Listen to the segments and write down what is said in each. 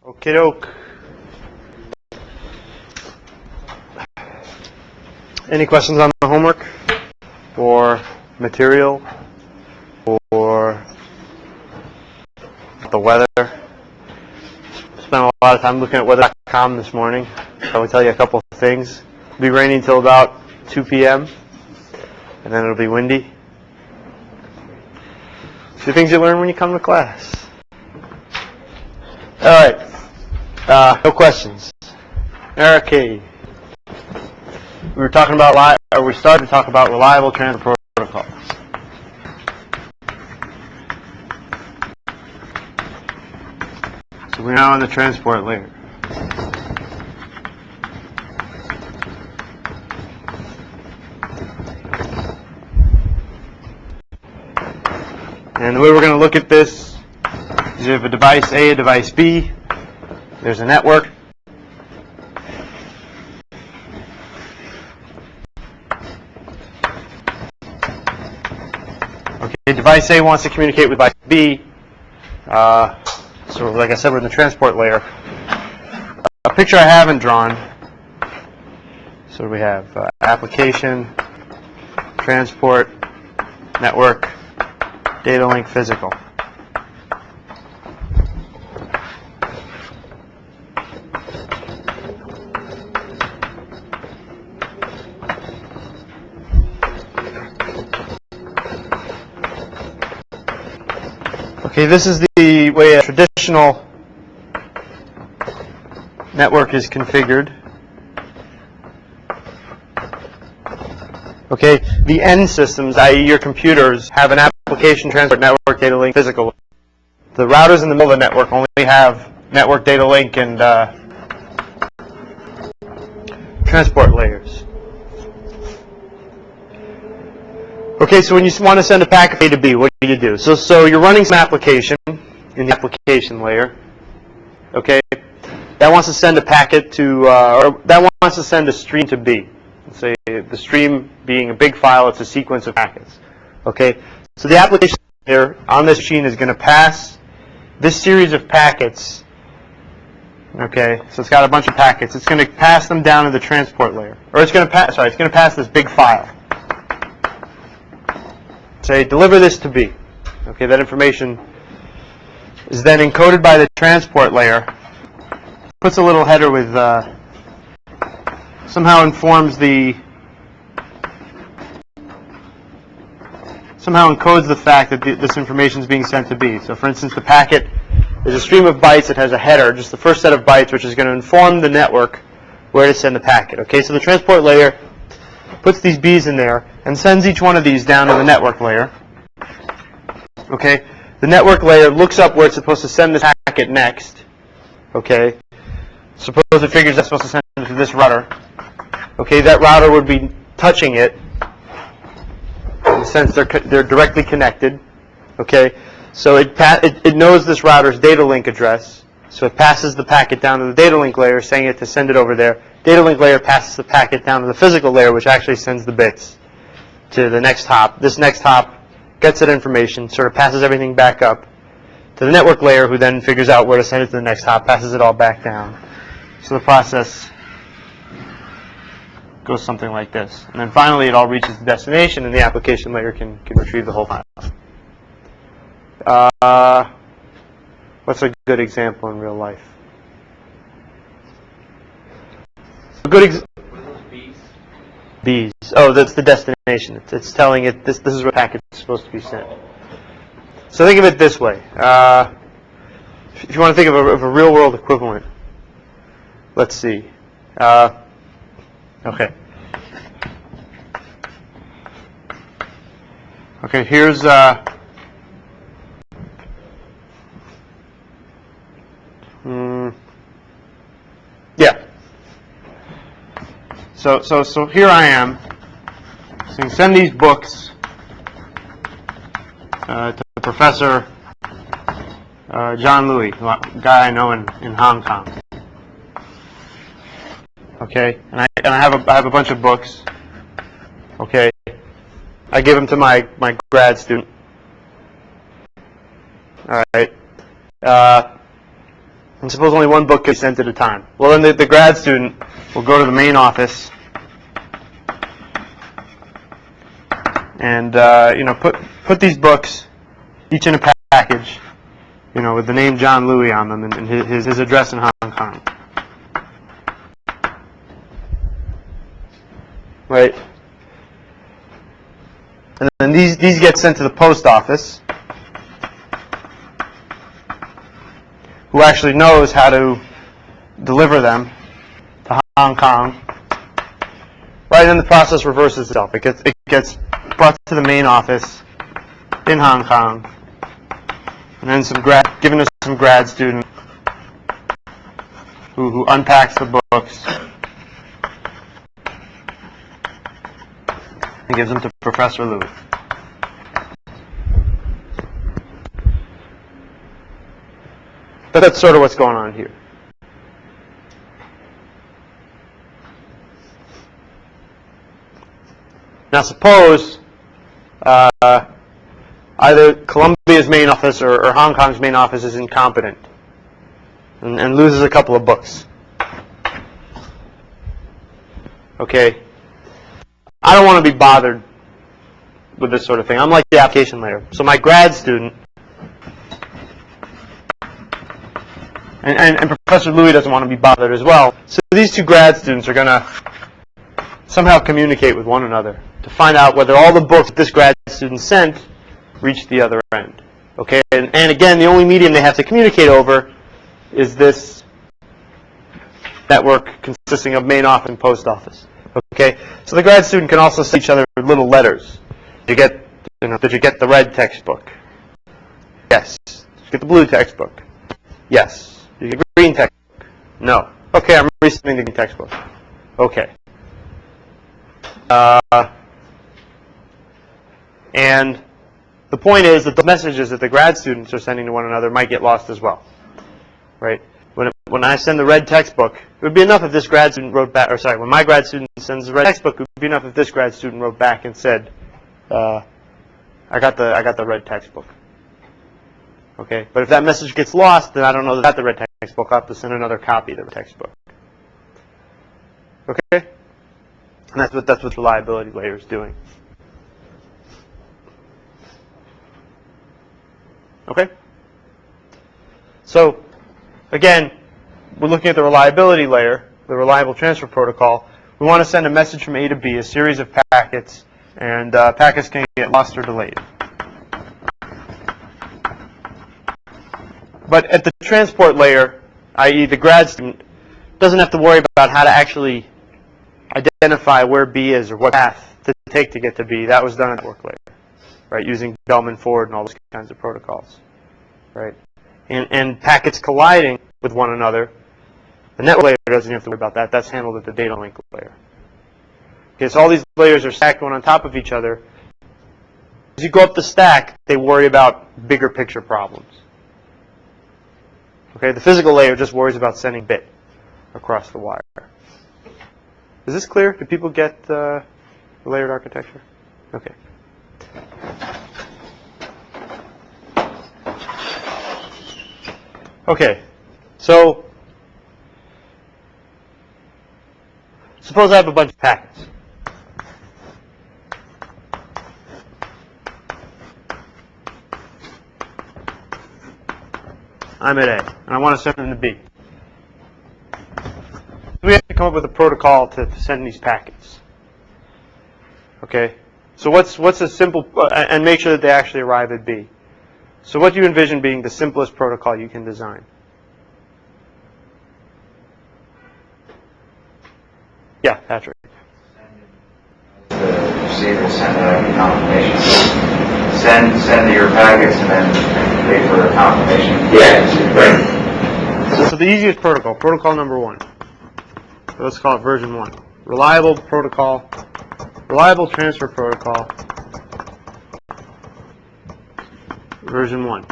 Okie doke. Any questions on the homework or material or the weather? Spent a lot of time looking at weather.com this morning. I will tell you a couple of things. It'll be raining until about 2 p.m. and then it'll be windy. A few things you learn when you come to class. All right. No questions. Okay. We were talking about, we started to talk about reliable transfer protocols. So we're now on the transport layer. And the way we're going to look at this is you have a device A, a device B. There's a network. Okay, device A wants to communicate with device B. So like I said, we're in the transport layer. A picture I haven't drawn. So we have application, transport, network, data link, physical. Okay, this is the way a traditional network is configured. Okay, the end systems, i.e. your computers, have an application, transport, network, data link, physical. The routers in the middle of the network only have network, data link, and transport layers. Okay, so when you want to send a packet A to B, what do? So you're running some application in the application layer. Okay, that wants to send a packet to, or that wants to send a stream to B. Let's say the stream being a big file, it's a sequence of packets. Okay, so the application layer on this machine is going to pass this series of packets. Okay, so it's got a bunch of packets. It's going to pass them down to the transport layer, or it's going to pass. Sorry, it's going to pass this big file. Say, deliver this to B. Okay, that information is then encoded by the transport layer. Puts a little header with, somehow encodes the fact that this information is being sent to B. So, for instance, the packet is a stream of bytes that has a header, just the first set of bytes, which is going to inform the network where to send the packet. Okay, so the transport layer puts these B's in there and sends each one of these down to the network layer. Okay, the network layer looks up where it's supposed to send this packet next. Okay, suppose it figures it's supposed to send it to this router. Okay, that router would be touching it in the sense they're directly connected. Okay, so it knows this router's data link address, so it passes the packet down to the data link layer, saying it to send it over there. Data link layer passes the packet down to the physical layer, which actually sends the bits to the next hop. This next hop gets that information, sort of passes everything back up to the network layer, who then figures out where to send it to the next hop, passes it all back down. So the process goes something like this. And then finally it all reaches the destination, and the application layer can retrieve the whole file. What's a good example in real life? A good B's. Oh, that's the destination. It's telling it this is where the packet is supposed to be sent. So think of it this way. If you want to think of a real-world equivalent, let's see. Okay. Okay, here's yeah. So here I am saying send these books to Professor John Louis, a guy I know in Hong Kong. Okay, and I have a bunch of books. Okay, I give them to my grad student. All right. And suppose only one book gets sent at a time. Well, then the grad student will go to the main office and put these books each in a package, with the name John Louis on them and his address in Hong Kong. Right? And then these get sent to the post office, who actually knows how to deliver them to Hong Kong. Right, and the process reverses itself. It gets brought to the main office in Hong Kong, and then given to some grad student who unpacks the books and gives them to Professor Louis. But that's sort of what's going on here. Now suppose either Columbia's main office or Hong Kong's main office is incompetent and loses a couple of books. Okay. I don't want to be bothered with this sort of thing. I'm like the application layer. So my grad student, and Professor Louis doesn't want to be bothered as well. So these two grad students are going to somehow communicate with one another to find out whether all the books that this grad student sent reached the other end. Okay, and again, the only medium they have to communicate over is this network consisting of main office and post office. Okay, so the grad student can also send each other little letters. Did you get the red textbook? Yes. Did you get the blue textbook? Yes. Did you get the green textbook? No. Okay, I'm resending the green textbook. Okay. And the point is that the messages that the grad students are sending to one another might get lost as well, right? When I send the red textbook, it would be enough if this grad student wrote back, or sorry, when my grad student sends the red textbook, it would be enough if this grad student wrote back and said, I got the red textbook. Okay, but if that message gets lost, then I don't know that I got the red textbook. I'll have to send another copy of the textbook. Okay, and that's what the reliability layer is doing. Okay? So, again, we're looking at the reliability layer, the reliable transfer protocol. We want to send a message from A to B, a series of packets, and packets can get lost or delayed. But at the transport layer, i.e. the grad student, doesn't have to worry about how to actually identify where B is or what path to take to get to B. That was done at the network layer, right, using Bellman-Ford and all those kinds of protocols, right? And packets colliding with one another, the network layer doesn't have to worry about that. That's handled at the data link layer. Okay, so all these layers are stacked one on top of each other. As you go up the stack, they worry about bigger picture problems. Okay, the physical layer just worries about sending bit across the wire. Is this clear? Do people get the layered architecture? Okay. Okay, so suppose I have a bunch of packets. I'm at A, and I want to send them to B. We have to come up with a protocol to send these packets. Okay, so what's a simple, and make sure that they actually arrive at B. So what do you envision being the simplest protocol you can design? Yeah, Patrick. The receiver send a confirmation. Send your packets and then wait for a confirmation. Yeah, right. So the easiest protocol number 1. So let's call it version 1. Reliable transfer protocol, version 1.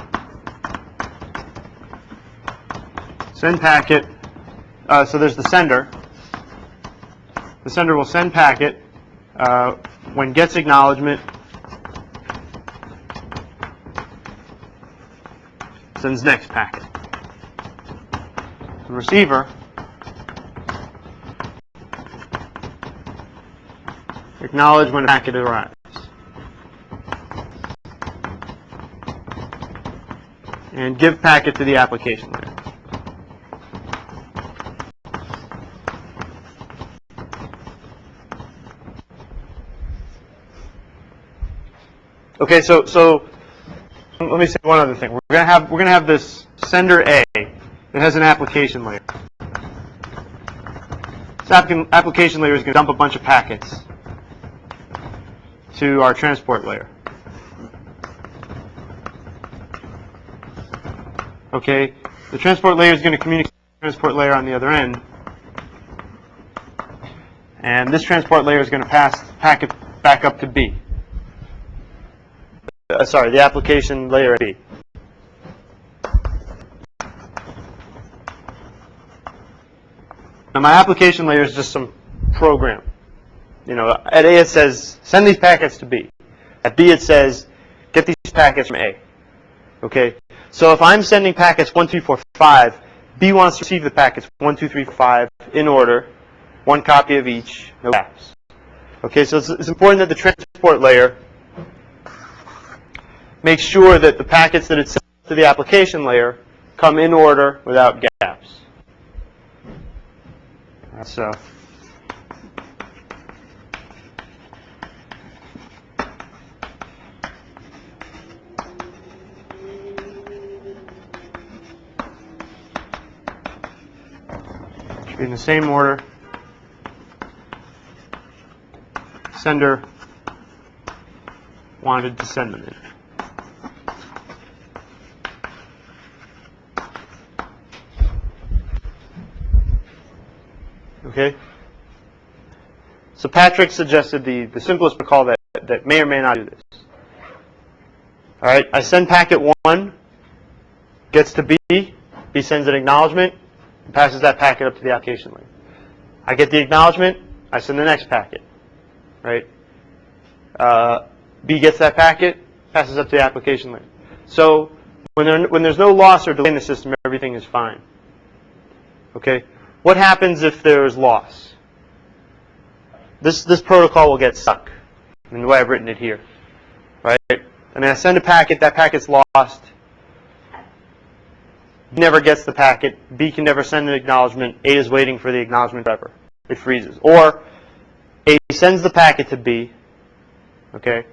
Send packet. So there's the sender. The sender will send packet. When gets acknowledgement, sends next packet. the receiver acknowledge when a packet arrives. And give packet to the application layer. Okay, so let me say one other thing. We're gonna have this sender A that has an application layer. This application layer is going to dump a bunch of packets to our transport layer. Okay, the transport layer is going to communicate with the transport layer on the other end, and this transport layer is going to pass packet back up to B. Sorry, the application layer at B. Now my application layer is just some program. You know, at A it says send these packets to B. At B it says get these packets from A. Okay, so if I'm sending packets 1, 2, 4, 5, B wants to receive the packets 1, 2, 3, 5 in order, one copy of each, no gaps. Okay, so it's important that the transport layer makes sure that the packets that it sends to the application layer come in order without gaps. So should be in the same order. Sender wanted to send them in. Okay? So Patrick suggested the simplest protocol that may or may not do this. All right, I send packet 1, gets to B, B sends an acknowledgement, and passes that packet up to the application layer. I get the acknowledgement, I send the next packet. Right? B gets that packet, passes up to the application layer. So when there's no loss or delay in the system, everything is fine. Okay? What happens if there's loss? This protocol will get stuck in the way I've written it here. Right? I mean, I send a packet, that packet's lost. B never gets the packet. B can never send an acknowledgement. A is waiting for the acknowledgement forever. It freezes. Or A sends the packet to B. Okay?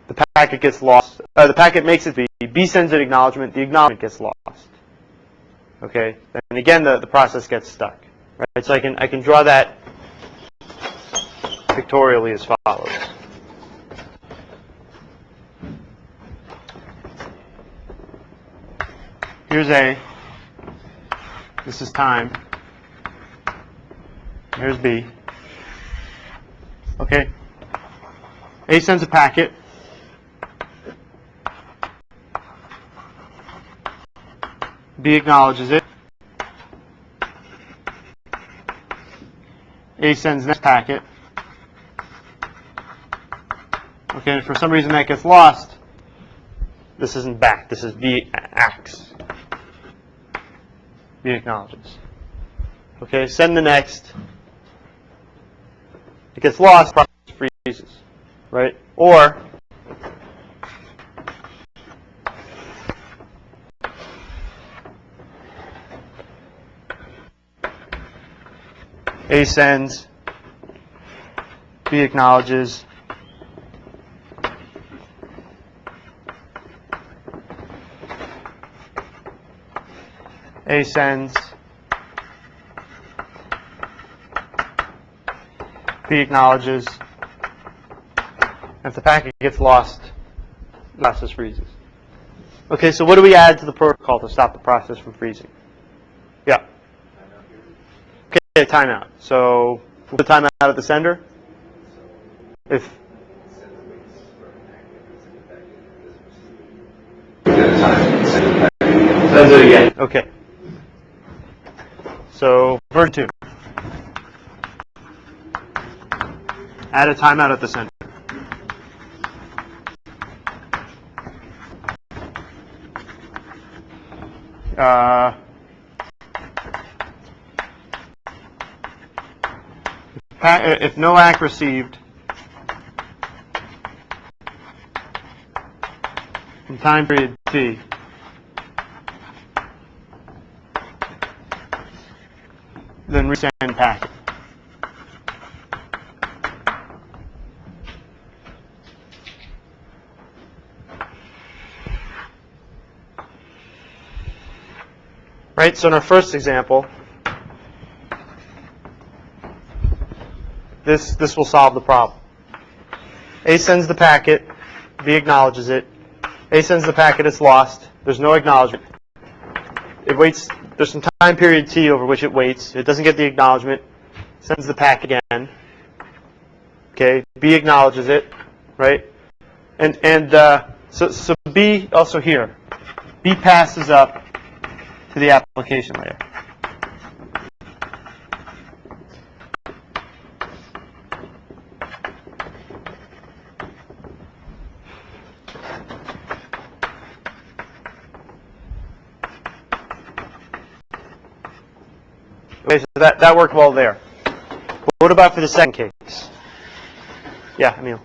The packet gets lost. The packet makes it to B. B sends an acknowledgement. The acknowledgement gets lost. Okay? And again, the process gets stuck. Right? So I can draw that pictorially as follows. Here's A. This is time. Here's B. Okay. A sends a packet. B acknowledges it. A sends next packet. Okay, and if for some reason that gets lost, this isn't back. This is B acts. B acknowledges. Okay, send the next. It gets lost, process freezes. Right? Or A sends, B acknowledges, A sends, B acknowledges, and if the packet gets lost, the process freezes. Okay, so what do we add to the protocol to stop the process from freezing? Yeah. Okay, timeout. So we'll put timeout at the sender. If sends it again. Okay. So version 2. Add a timeout at the sender. if no ACK received in time period T, then resend packet. Right, so in our first example, this will solve the problem. A sends the packet, B acknowledges it. A sends the packet, it's lost. There's no acknowledgement. It waits, there's some time period T over which it waits. It doesn't get the acknowledgement, sends the packet again. Okay, B acknowledges it, right? So B also here. B passes up to the application layer. Okay, so that worked well there. But what about for the second case? Yeah, Emil.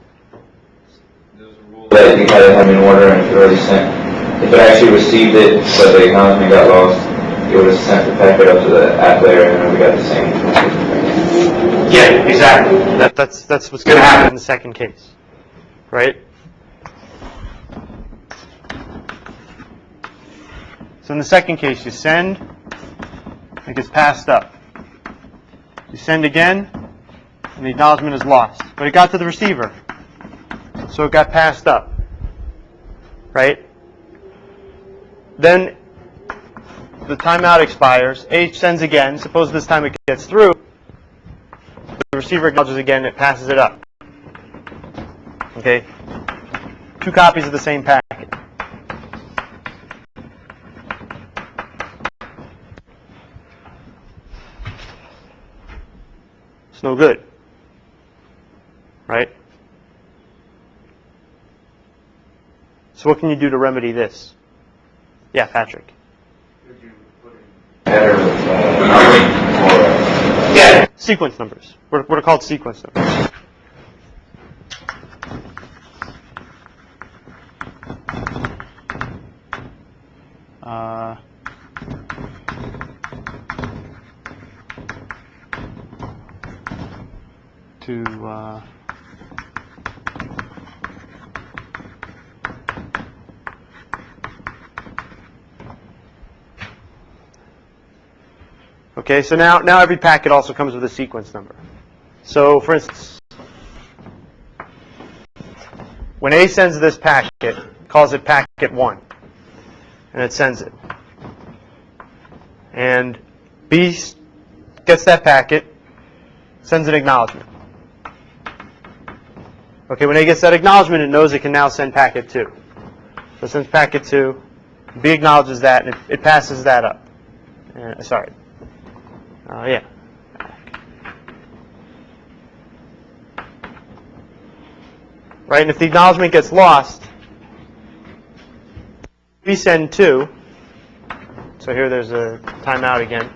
There's a rule that you had to have in order and if it already sent. If it actually received it, but the acknowledgement got lost, it would have sent the packet up to the app layer and then we got the same. Yeah, exactly. That's what's going to happen in the second case, right? So in the second case, you send, it gets passed up. You send again, and the acknowledgement is lost. But it got to the receiver, so it got passed up, right? Then the timeout expires. A sends again. Suppose this time it gets through. The receiver acknowledges again. It passes it up. Okay? 2 copies of the same packet. It's no good. Right? So what can you do to remedy this? Yeah, Patrick. Could you put in header or Yeah, sequence numbers. What are called sequence numbers. Okay, so now every packet also comes with a sequence number. So, for instance, when A sends this packet, it calls it packet 1, and it sends it. And B gets that packet, sends an acknowledgement. Okay, when A gets that acknowledgement, it knows it can now send packet 2. So it sends packet 2, B acknowledges that, and it passes that up. Sorry. Yeah. Right, and if the acknowledgement gets lost, we send 2. So here there's a timeout again.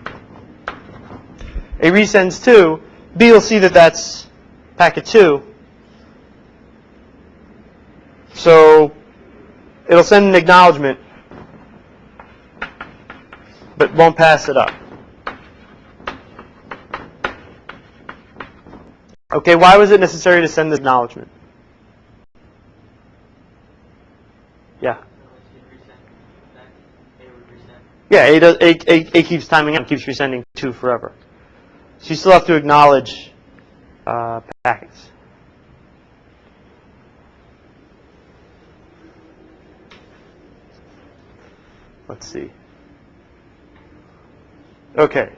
A resends 2. B will see that that's packet 2. So it'll send an acknowledgement, but won't pass it up. Okay, why was it necessary to send this acknowledgement? Yeah. Yeah, A keeps timing out and keeps resending 2 forever. So you still have to acknowledge packets. Let's see. Okay.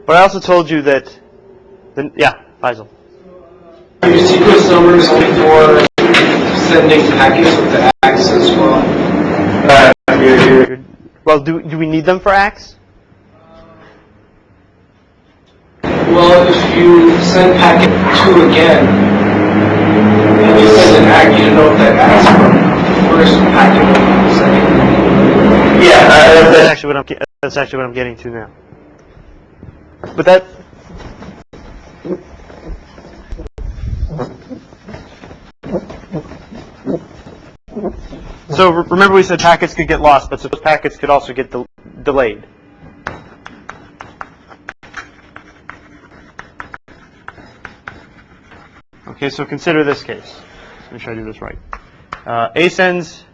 But I also told you that, yeah, Faisal. Use sequence numbers for sending packets with the ACKs as well. Well, do we need them for ACKs? Well, if you send packet 2 again, and you send an ACK, you don't know if that ACK's from the first packet or the second. Yeah, that's actually what I'm getting to now. But that. So remember we said packets could get lost, but suppose packets could also get delayed. Okay, so consider this case. Let me try to do this right. A sends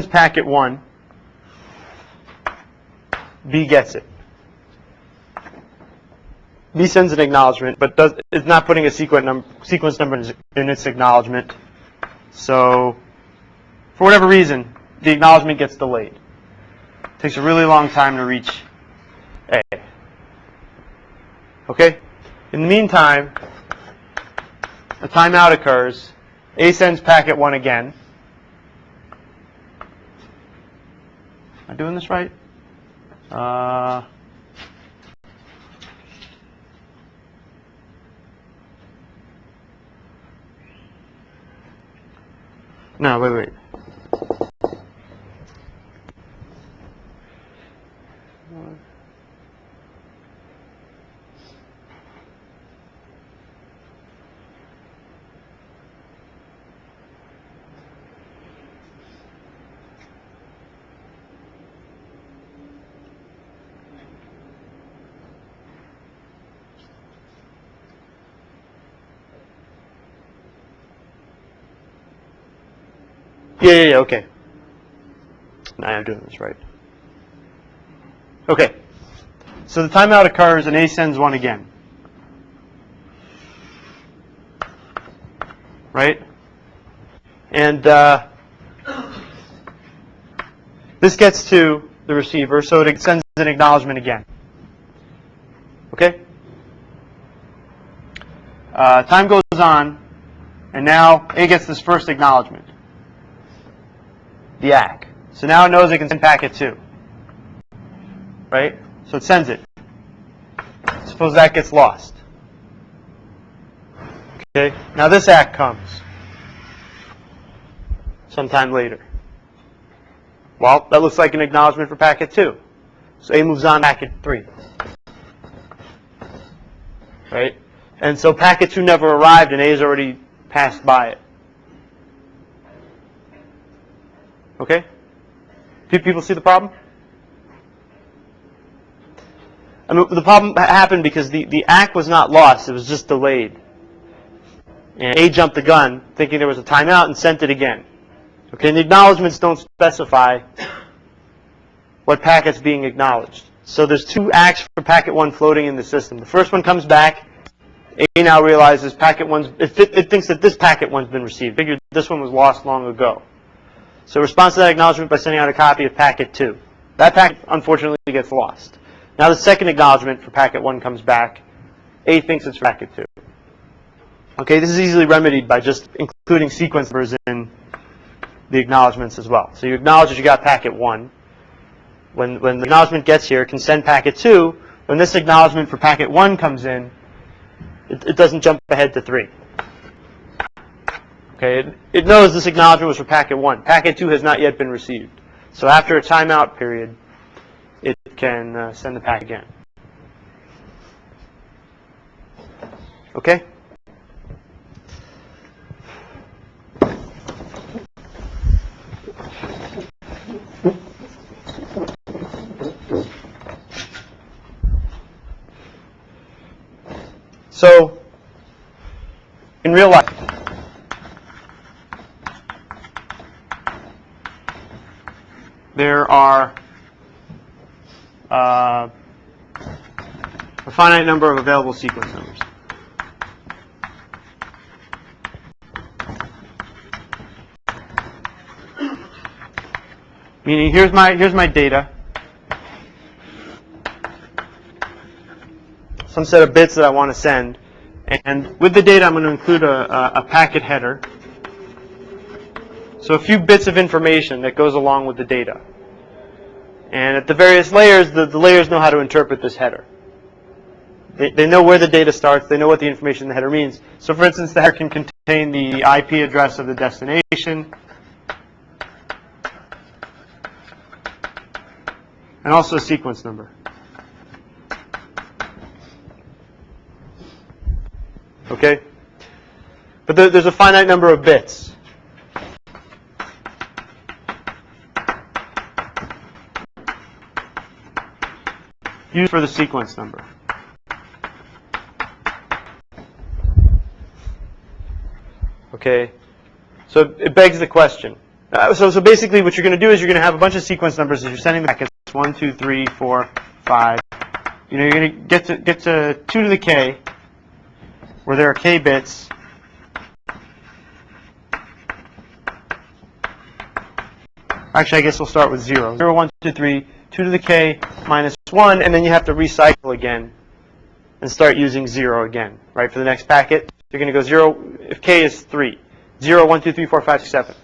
packet 1. B gets it. B sends an acknowledgement, but is not putting a sequence number in its acknowledgement. So, for whatever reason, the acknowledgement gets delayed. It takes a really long time to reach A. Okay? In the meantime, a timeout occurs. A sends packet 1 again. Am I doing this right? No, wait. Yeah, okay. Now I'm doing this right. Okay. So the timeout occurs and A sends 1 again. Right? And this gets to the receiver, so it sends an acknowledgement again. Okay? Time goes on, and now A gets this first acknowledgement. The ACK. So now it knows it can send packet 2. Right? So it sends it. Suppose that gets lost. Okay? Now this ACK comes sometime later. Well, that looks like an acknowledgement for packet 2. So A moves on to packet 3. Right? And so packet 2 never arrived and A has already passed by it. Okay? People see the problem? I mean, the problem happened because the ACK was not lost, it was just delayed. And A jumped the gun, thinking there was a timeout, and sent it again. Okay, and the acknowledgements don't specify what packet's being acknowledged. So there's 2 ACKs for packet 1 floating in the system. The first one comes back. A now realizes packet 1's, it thinks that this packet 1's been received. Figured this one was lost long ago. So it responds to that acknowledgement by sending out a copy of packet 2. That packet, unfortunately, gets lost. Now the second acknowledgement for packet 1 comes back. A thinks it's packet 2. Okay, this is easily remedied by just including sequence numbers in the acknowledgements as well. So you acknowledge that you got packet 1. When the acknowledgement gets here, it can send packet 2. When this acknowledgement for packet 1 comes in, it doesn't jump ahead to 3. Okay, it knows this acknowledgement was for packet 1. Packet 2 has not yet been received. So after a timeout period, it can send the packet again. Okay? So, in real life, there are a finite number of available sequence numbers. Meaning, here's my data. Some set of bits that I want to send. And with the data, I'm going to include a packet header. So a few bits of information that goes along with the data. And at the various layers, the layers know how to interpret this header. They know where the data starts. They know what the information in the header means. So for instance, the header can contain the IP address of the destination. and also a sequence number. Okay? But there's a finite number of bits. Used for the sequence number. Okay? So it begs the question. So basically what you're going to do is you're going to have a bunch of sequence numbers as you're sending the packets. 1, 2, 3, 4, 5. You know, you're going to get to 2 to the k, where there are k bits. Actually, I guess we'll start with 0. 0, 1, 2, 3, 2 to the k minus 1, and then you have to recycle again and start using 0 again, right? For the next packet, you're going to go 0, if k is 3. 0, 1, 2, 3, 4, 5, 6, 7.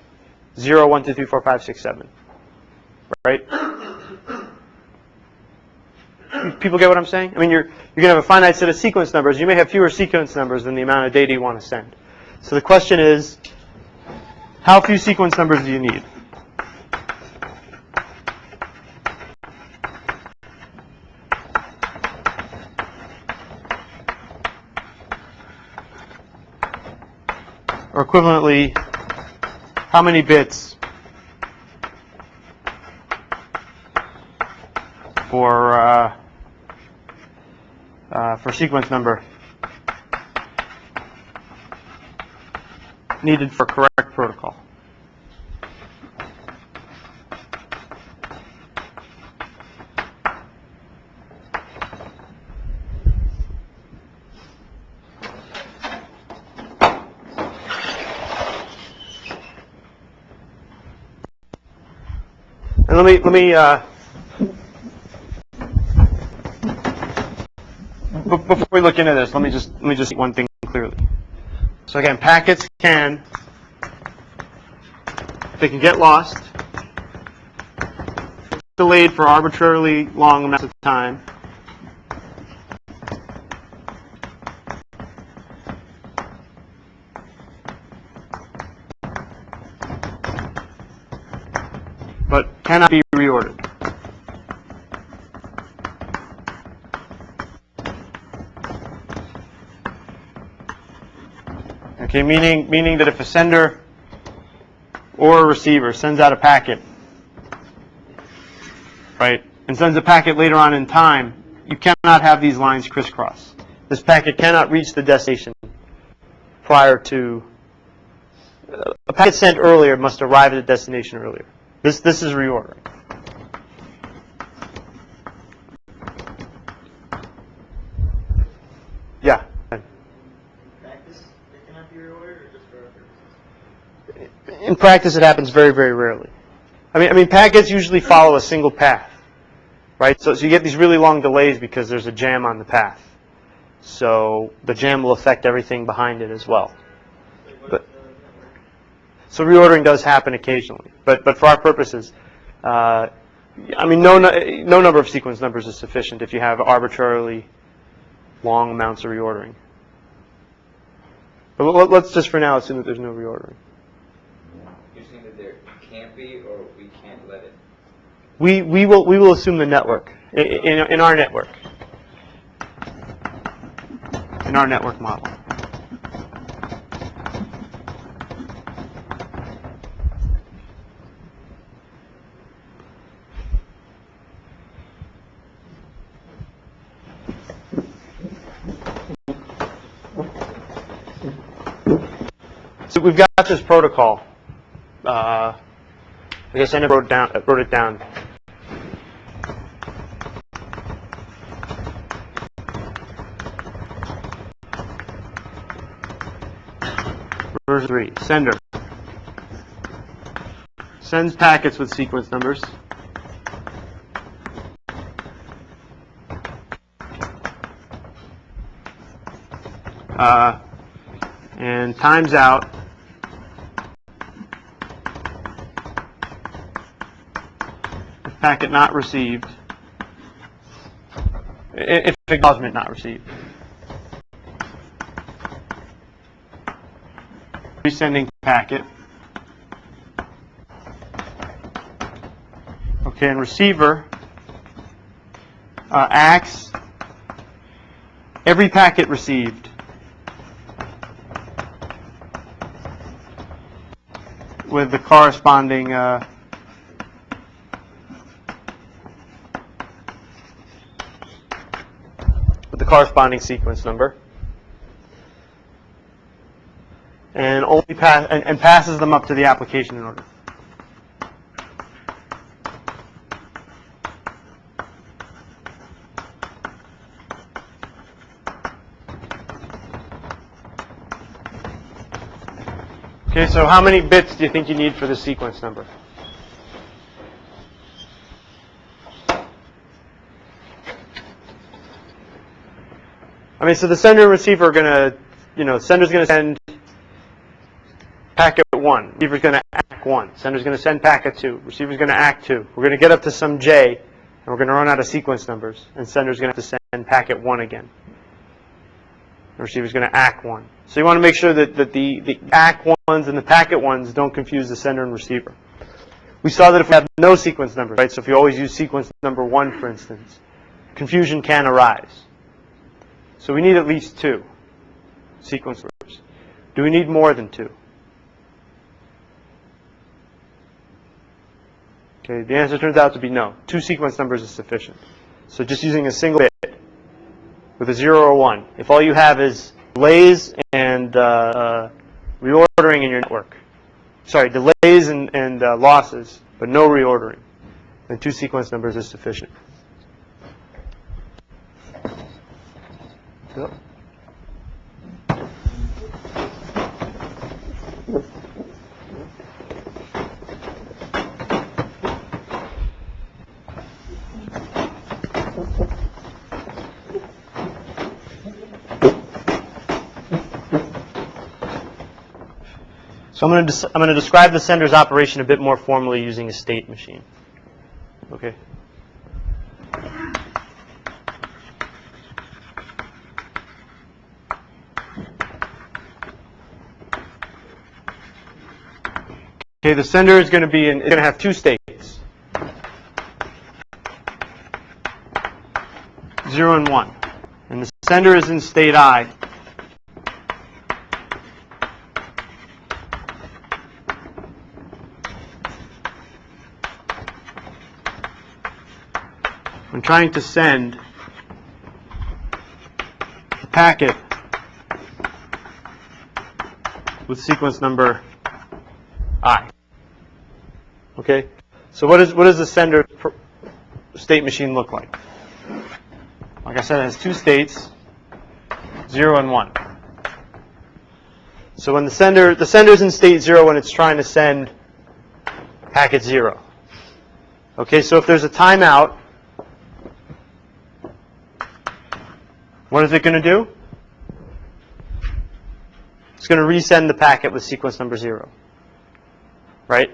0, 1, 2, 3, 4, 5, 6, 7. Right? People get what I'm saying? I mean, you're going to have a finite set of sequence numbers. You may have fewer sequence numbers than the amount of data you want to send. So the question is, how few sequence numbers do you need? Or equivalently, how many bits for sequence number needed for correct protocol? And let me before we look into this, let me just see one thing clearly. So again, packets can get lost, delayed for arbitrarily long amounts of time. But cannot be reordered. Okay, meaning that if a sender or a receiver sends out a packet, right, and sends a packet later on in time, you cannot have these lines crisscross. This packet cannot reach the destination prior to a packet sent earlier must arrive at the destination earlier. This is reordering. Yeah. In practice, it happens very, very rarely. I mean, packets usually follow a single path, right? So you get these really long delays because there's a jam on the path. So the jam will affect everything behind it as well. So reordering does happen occasionally, but for our purposes, I mean, no number of sequence numbers is sufficient if you have arbitrarily long amounts of reordering. But let's just for now assume that there's no reordering. You're saying that there can't be, or we can't let it? We will assume the network in our network, in our network model. So we've got this protocol. I guess I never wrote it down. Version 3, sender. Sends packets with sequence numbers. And times out. If packet not received. If acknowledgement not received. Resending packet. Okay, and receiver ACKs every packet received with the corresponding sequence number, and only passes them up to the application in order. Okay, so how many bits do you think you need for the sequence number? I mean, so the sender and receiver are going to, sender's going to send packet 1, receiver's going to ACK 1, sender's going to send packet 2, receiver's going to ACK 2. We're going to get up to some J, and we're going to run out of sequence numbers, and sender's going to have to send packet 1 again. The receiver's going to ACK 1. So you want to make sure that the ACK 1s and the packet 1s don't confuse the sender and receiver. We saw that if we have no sequence numbers, right? So if you always use sequence number 1, for instance, confusion can arise. So we need at least 2 sequence numbers. Do we need more than 2? Okay, the answer turns out to be no. 2 sequence numbers is sufficient. So just using a single bit with a 0 or 1. If all you have is delays and reordering in your network, sorry, delays and losses, but no reordering, then 2 sequence numbers is sufficient. Yep. So I'm going to describe the sender's operation a bit more formally using a state machine. Okay. Okay, the sender is going to have 2 states, 0 and 1, and the sender is in state I. I'm trying to send a packet with sequence number I. Okay, so what does the sender state machine look like? Like I said, it has 2 states, 0 and 1. So when the sender's in state 0 when it's trying to send packet 0. Okay, so if there's a timeout, what is it going to do? It's going to resend the packet with sequence number 0. Right?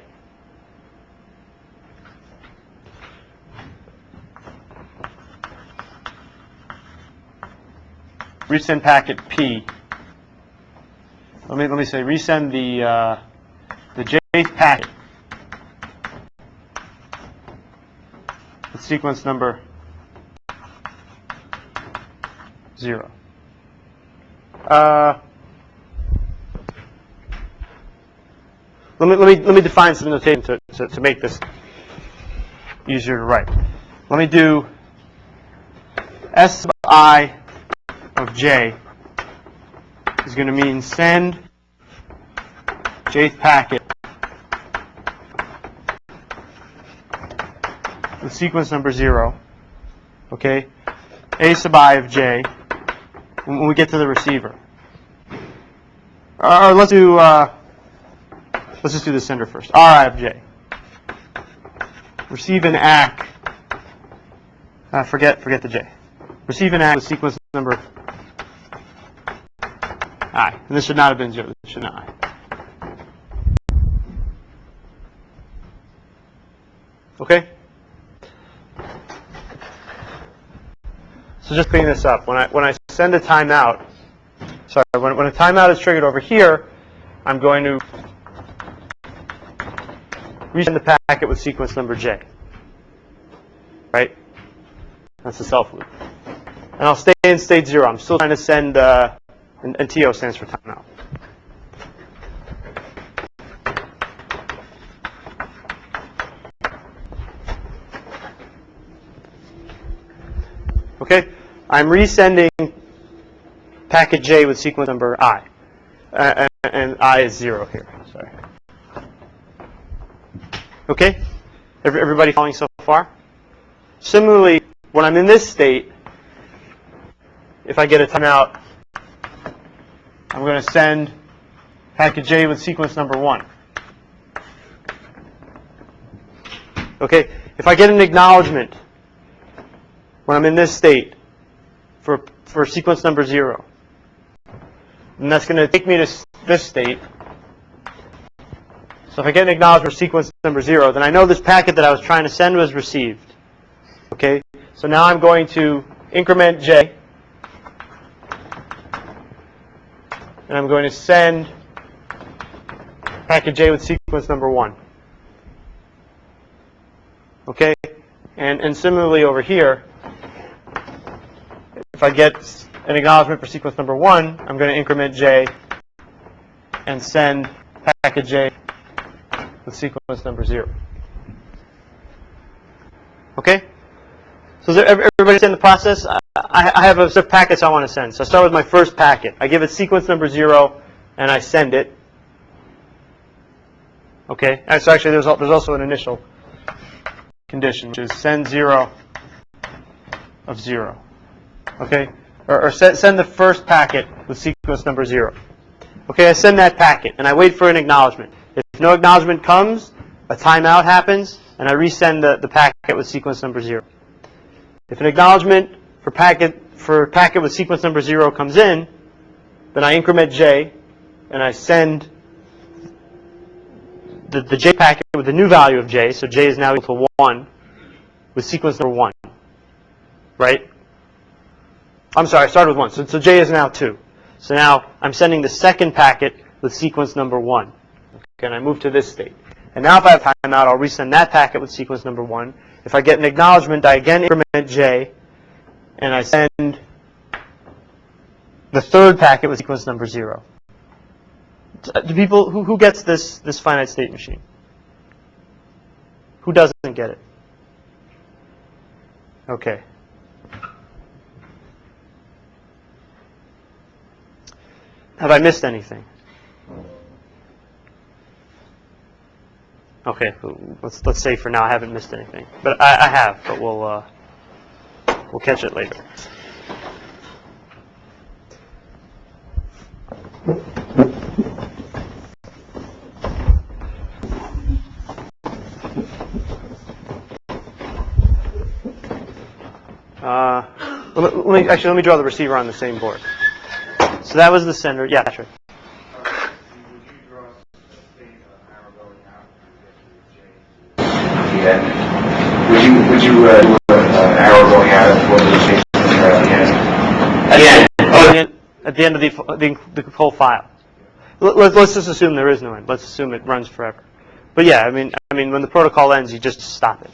Resend packet P. Let me say resend the jth packet with sequence number 0. Let me define some notation to make this easier to write. Let me do S sub I of j is going to mean send jth packet with sequence number 0. Okay, A sub I of j when we get to the receiver. Or let's just do the sender first. Ri of j. Receive an ACK. Forget the j. Receive an ACK with sequence number I. And this should not have been 0. This should not I. Okay? So just clean this up. When I send a timeout, sorry, when a timeout is triggered over here, I'm going to resend the packet with sequence number j. Right? That's the self loop. And I'll stay in state 0. I'm still trying to send, and TO stands for timeout. Okay, I'm resending packet J with sequence number I. And I is 0 here. Sorry. Okay? Everybody following so far? Similarly, when I'm in this state, if I get a timeout, I'm going to send packet J with sequence number 1. Okay? If I get an acknowledgement when I'm in this state for sequence number 0, and that's going to take me to this state. So if I get an acknowledgement for sequence number 0, then I know this packet that I was trying to send was received. Okay? So now I'm going to increment J, and I'm going to send packet J with sequence number 1. Okay? And similarly over here, if I get an acknowledgement for sequence number 1, I'm going to increment J and send packet J with sequence number 0. Okay? So is everybody understand the process? I have a set of packets I want to send. So I start with my first packet. I give it sequence number 0, and I send it. Okay? And so actually, there's also an initial condition, which is send 0 of 0. Okay? Or send the first packet with sequence number 0. Okay, I send that packet, and I wait for an acknowledgement. If no acknowledgement comes, a timeout happens, and I resend the packet with sequence number 0. If an acknowledgement for packet with sequence number 0 comes in, then I increment J, and I send the J packet with the new value of J, so J is now equal to 1, with sequence number 1. Right? I'm sorry, I started with 1. So J is now 2. So now I'm sending the second packet with sequence number 1. Okay, and I move to this state. And now if I have timeout, I'll resend that packet with sequence number 1. If I get an acknowledgement, I again increment J, and I send the third packet with sequence number 0. Do people, who gets this finite state machine? Who doesn't get it? Okay. Have I missed anything? Okay, let's say for now I haven't missed anything, but I have. But we'll catch it later. Let me draw the receiver on the same board. So that was the sender. Yeah, sure. Would you do an arrow going out for the station at the end? At the end of the whole file. Let's just assume there is no end. Let's assume it runs forever. But yeah, I mean, when the protocol ends, you just stop it.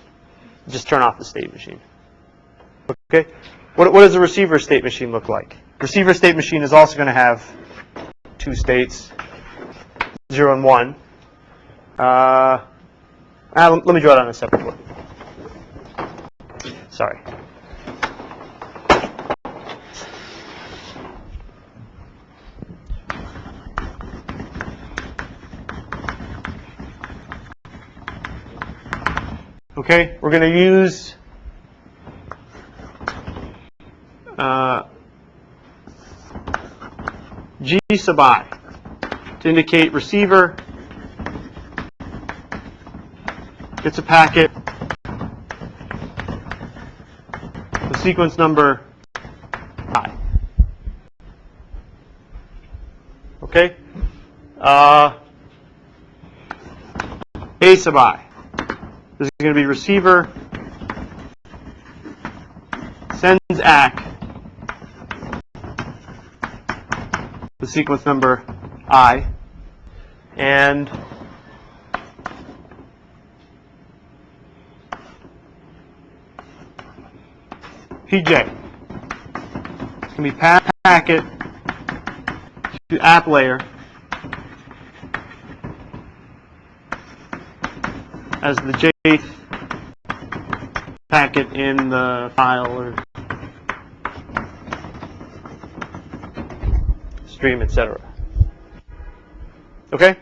You just turn off the state machine. Okay. What does a receiver state machine look like? Receiver state machine is also going to have 2 states, 0 and 1. Let me draw it on a separate board. Sorry. Okay, we're going to use G sub I to indicate receiver gets a packet with sequence number I. Okay? A sub I. This is going to be receiver sends ACK with sequence number I, and PJ. It's going to be packet to app layer as the JSON packet in the file or stream, etc. Okay?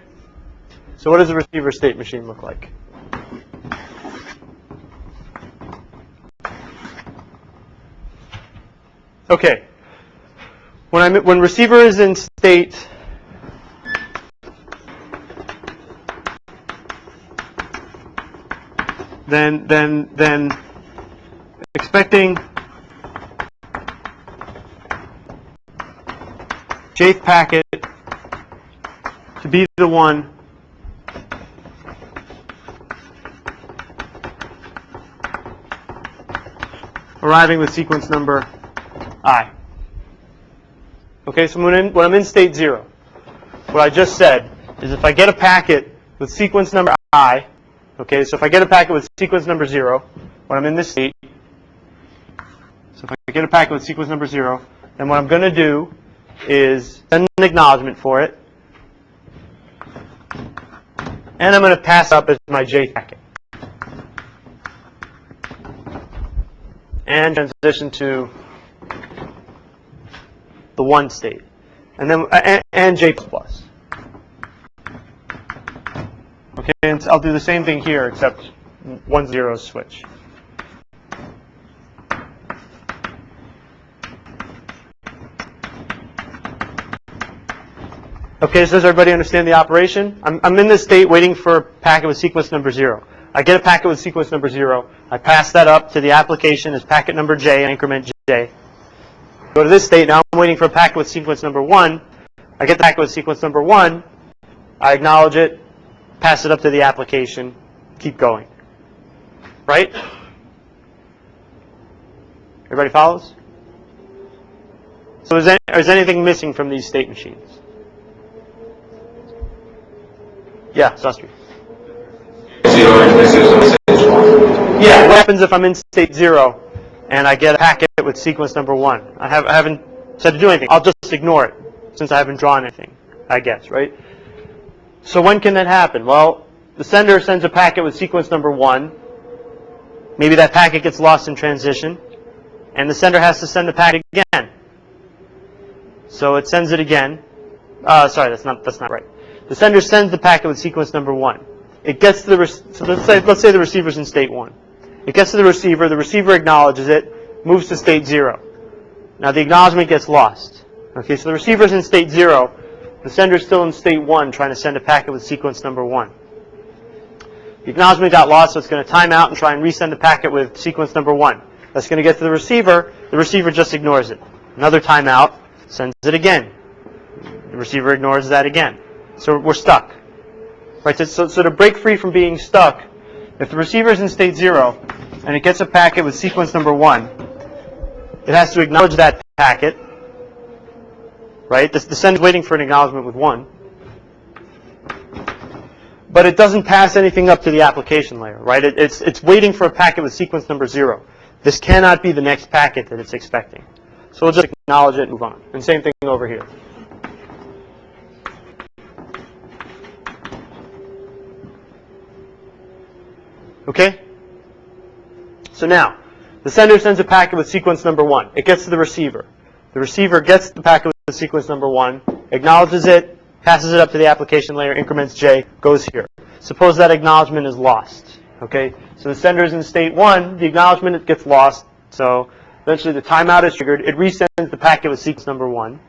So what does the receiver state machine look like? Okay. When receiver is in state then expecting jth packet to be the one arriving with sequence number I. Okay, so when I'm in state 0, what I just said is if I get a packet with sequence number I, okay, so if I get a packet with sequence number 0, when I'm in this state, so if I get a packet with sequence number 0, then what I'm going to do is send an acknowledgement for it, and I'm going to pass up as my J packet. And transition to the 1 state. And then and J++. Okay, and I'll do the same thing here except 1 0 switch. Okay, so does everybody understand the operation? I'm in this state waiting for a packet with sequence number 0. I get a packet with sequence number 0. I pass that up to the application as packet number J, increment J. Go to this state. Now I'm waiting for a packet with sequence number 1. I get the packet with sequence number 1. I acknowledge it, pass it up to the application, keep going. Right? Everybody follows? So is anything missing from these state machines? Yeah, Sastry. Yeah, what happens if I'm in state 0 and I get a packet with sequence number 1? I haven't said to do anything. I'll just ignore it since I haven't drawn anything, I guess, right? So when can that happen? Well, the sender sends a packet with sequence number 1. Maybe that packet gets lost in transition, and the sender has to send the packet again. So it sends it again. Sorry, that's not right. The sender sends the packet with sequence number 1. It gets to the so let's say the receiver's in state 1. It gets to the receiver acknowledges it, moves to state 0. Now the acknowledgement gets lost. Okay, so the receiver's in state 0, the sender's still in state 1 trying to send a packet with sequence number 1. The acknowledgement got lost, so it's going to time out and try and resend the packet with sequence number 1. That's going to get to the receiver just ignores it. Another timeout, sends it again. The receiver ignores that again. So we're stuck. Right, so to break free from being stuck, if the receiver is in state 0 and it gets a packet with sequence number 1, it has to acknowledge that packet. Right? The sender's waiting for an acknowledgement with 1. But it doesn't pass anything up to the application layer. Right? It's waiting for a packet with sequence number 0. This cannot be the next packet that it's expecting. So we'll just acknowledge it and move on. And same thing over here. Okay? So now, the sender sends a packet with sequence number 1. It gets to the receiver. The receiver gets the packet with sequence number 1, acknowledges it, passes it up to the application layer, increments J, goes here. Suppose that acknowledgement is lost. Okay? So the sender is in state 1, the acknowledgement gets lost, so eventually the timeout is triggered. It resends the packet with sequence number 1.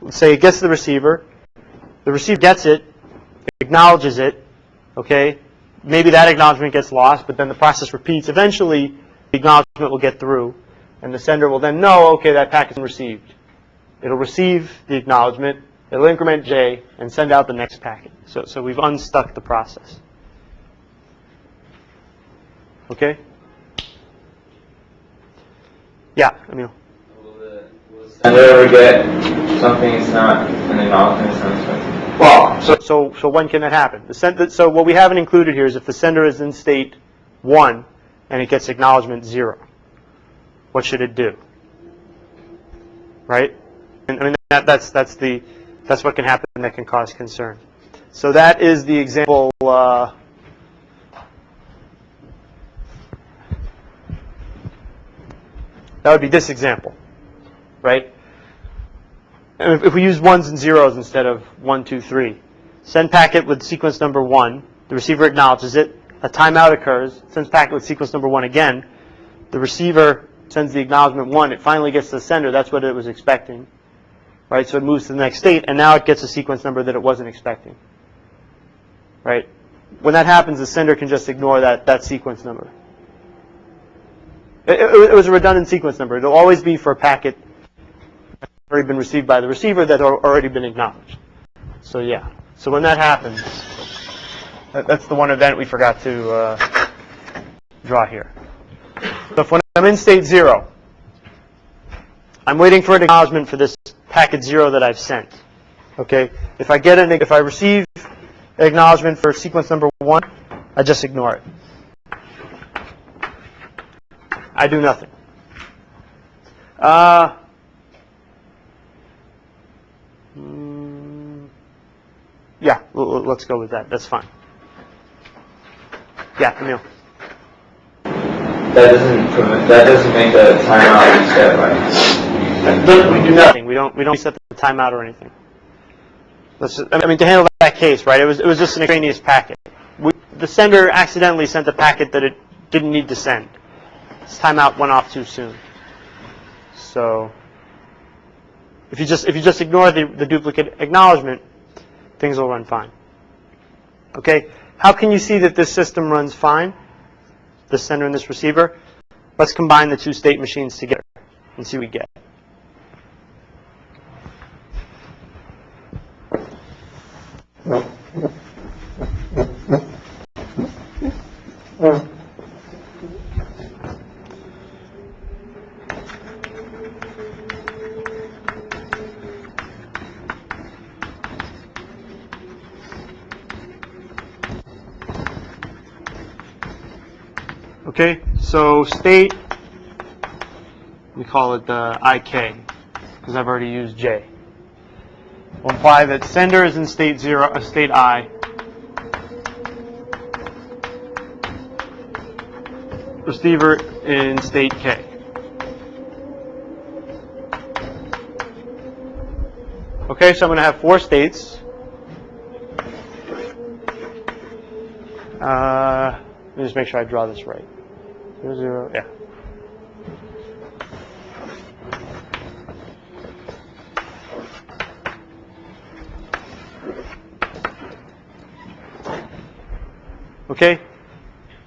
Let's say it gets to the receiver gets it, acknowledges it, okay? Maybe that acknowledgement gets lost, but then the process repeats. Eventually, the acknowledgement will get through, and the sender will then know, okay, that packet's been received. It'll receive the acknowledgement, it'll increment J, and send out the next packet. So we've unstuck the process. Okay? Yeah, Emil. Will the sender ever get something it's not an acknowledgement, it's not expected? Well, so when can that happen? So what we haven't included here is if the sender is in state 1 and it gets acknowledgement 0. what should it do? Right? And I mean, that's what can happen that can cause concern. So that is the example. That would be this example, right? And if we use ones and zeros instead of 1, 2, 3, send packet with sequence number 1. The receiver acknowledges it. A timeout occurs. Sends packet with sequence number 1 again. The receiver sends the acknowledgement 1. It finally gets to the sender. That's what it was expecting. Right? So it moves to the next state, and now it gets a sequence number that it wasn't expecting. Right? When that happens, the sender can just ignore that sequence number. It was a redundant sequence number. It'll always be for a packet that's already been received by the receiver that's already been acknowledged. So yeah. So when that happens, that's the one event we forgot to draw here. So if when I'm in state 0, I'm waiting for an acknowledgement for this packet 0 that I've sent. Okay? If I receive an acknowledgement for sequence number 1, I just ignore it. I do nothing. Yeah, let's go with that. That's fine. Yeah, Emil. That doesn't make the timeout reset, right? We do nothing. We don't reset the timeout or anything. To handle that case, right? It was just an extraneous packet. The sender accidentally sent a packet that it didn't need to send. Its timeout went off too soon. So if you just ignore the duplicate acknowledgement, things will run fine. Okay? How can you see that this system runs fine? This sender and this receiver? Let's combine the two state machines together and see what we get. Okay, so state, we call it IK, because I've already used J. We'll imply that sender is in state 0, state I. Receiver in state K. Okay, so I'm going to have 4 states. Let me just make sure I draw this right. 0, 0, yeah. Okay?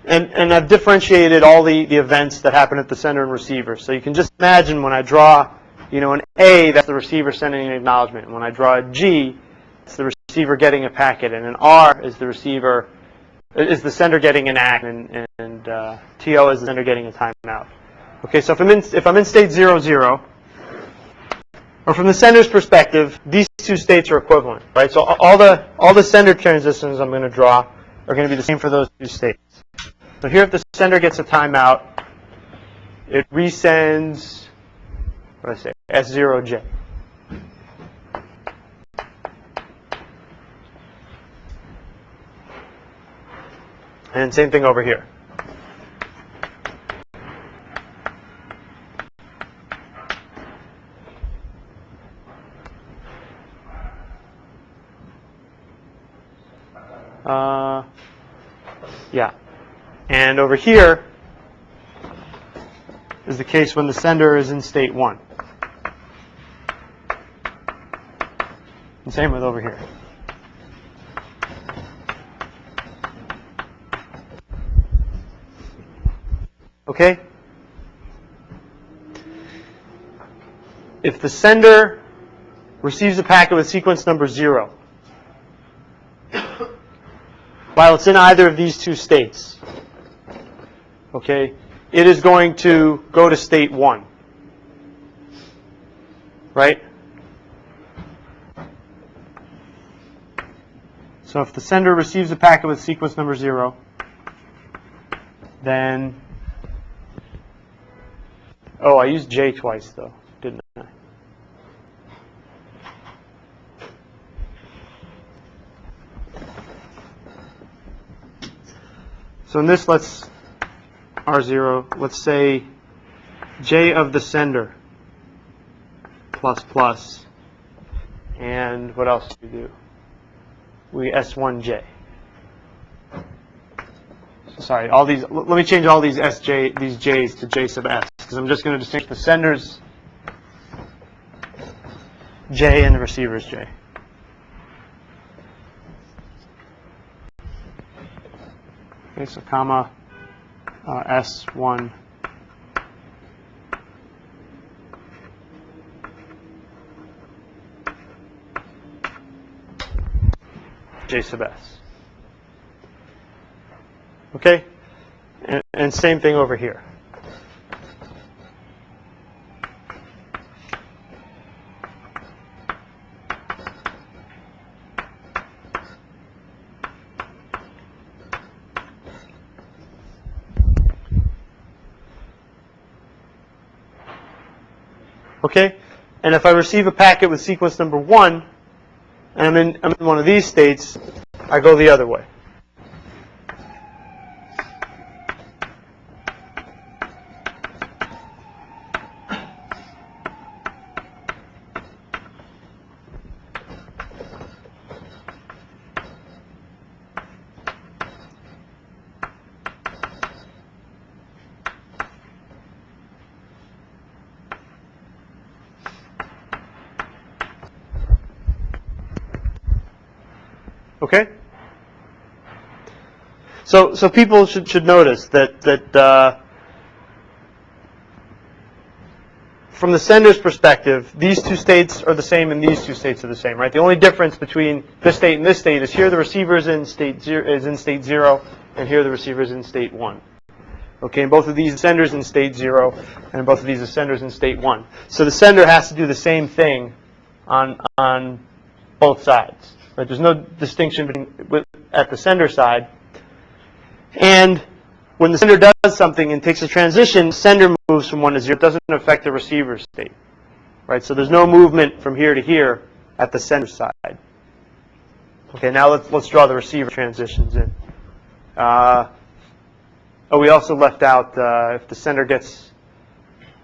And I've differentiated all the events that happen at the sender and receiver. So you can just imagine when I draw, an A, that's the receiver sending an acknowledgement. And when I draw a G, it's the receiver getting a packet. And an R is the sender getting an ACK, and TO is the sender getting a timeout. Okay, so if I'm in state 0, 0, or from the sender's perspective, these two states are equivalent, right? So all the sender transitions I'm going to draw are going to be the same for those two states. So here, if the sender gets a timeout, it resends, what did I say, S0J. And same thing over here. Yeah. And over here is the case when the sender is in state 1. And same with over here. Okay? If the sender receives a packet with sequence number 0, while it's in either of these two states, okay, it is going to go to state 1. Right? So if the sender receives a packet with sequence number 0, then Oh, I used J twice, though, didn't I? So in this, let's R0, let's say J of the sender plus plus, and what else do we do? We S1J. Sorry, all these, let me change all these SJ, these J's to J sub S, because I'm just going to distinguish the sender's J and the receiver's J. Okay, so comma S1 J sub S. Okay, and same thing over here. Okay, and if I receive a packet with sequence number 1, and I'm in one of these states, I go the other way. Okay? So people should notice that from the sender's perspective, these two states are the same and these two states are the same, right? The only difference between this state and this state is here the receiver is in state 0, and here the receiver is in state 1. Okay, and both of these senders in state 0, and both of these are senders in state 1. So the sender has to do the same thing on both sides. Right? There's no distinction at the sender side. And when the sender does something and takes a transition, sender moves from 1 to 0. It doesn't affect the receiver state. Right? So there's no movement from here to here at the sender side. Okay, now let's draw the receiver transitions in. We also left out if the sender gets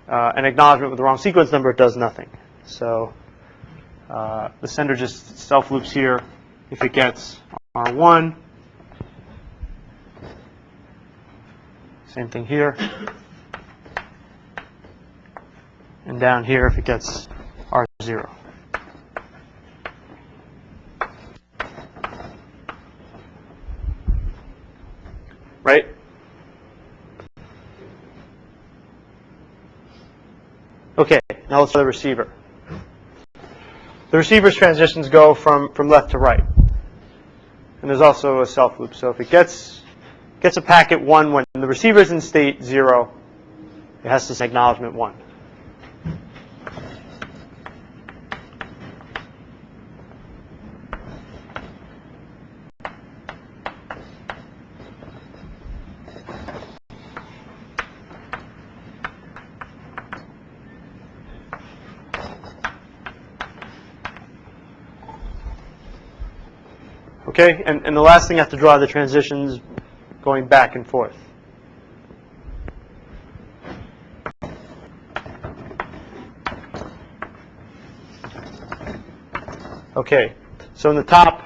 an acknowledgement with the wrong sequence number, it does nothing. So the sender just self-loops here if it gets R1. Same thing here. And down here if it gets R0. Right? Okay, now let's do the receiver. The receiver's transitions go from left to right. And there's also a self loop. So if it gets a packet 1 when the receiver's in state 0, it has to send acknowledgement 1. Okay, and the last thing I have to draw the transitions going back and forth. Okay, so in the top,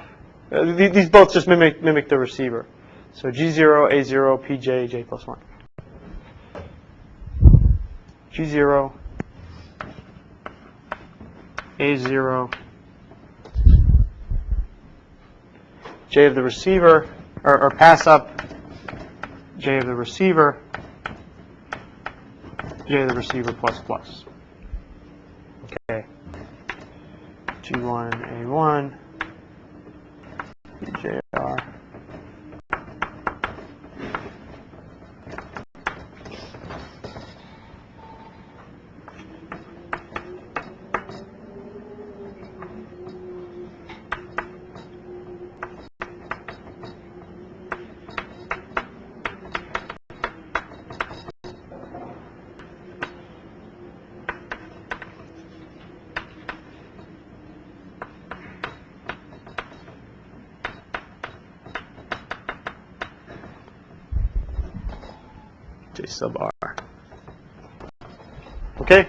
these both just mimic the receiver. So G0, A0, PJ, J plus 1. G0, A0, J of the receiver, or pass up J of the receiver, J of the receiver plus plus. Okay. G1, A1, BJR. J sub R. Okay?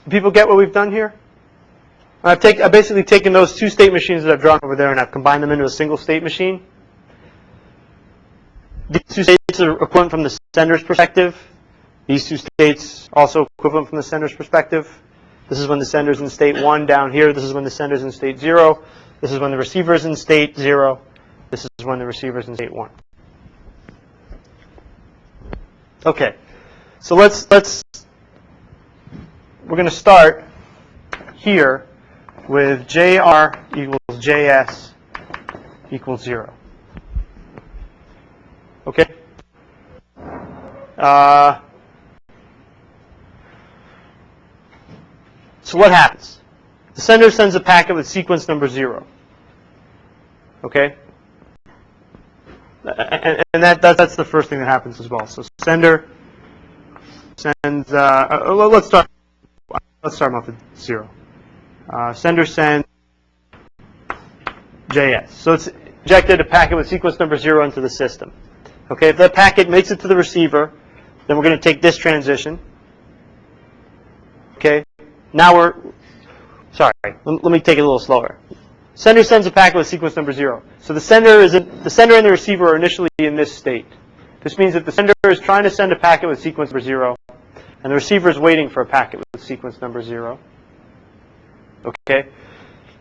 Do people get what we've done here? I've basically taken those two state machines that I've drawn over there and I've combined them into a single state machine. These two states are equivalent from the sender's perspective. These two states also equivalent from the sender's perspective. This is when the sender's in state 1 down here. This is when the sender's in state 0. This is when the receiver's in state 0. This is when the receiver's in state 1. Okay. So we're going to start here with JR equals JS equals 0. Okay? So what happens? The sender sends a packet with sequence number 0. Okay? And that's the first thing that happens as well. So sender sends, let's start them off with 0. Sender sends JS. So it's injected a packet with sequence number 0 into the system. Okay, if that packet makes it to the receiver, then we're going to take this transition. Okay, now let me take it a little slower. Sender sends a packet with sequence number 0. So the sender and the receiver are initially in this state. This means that the sender is trying to send a packet with sequence number 0, and the receiver is waiting for a packet with sequence number 0. Okay?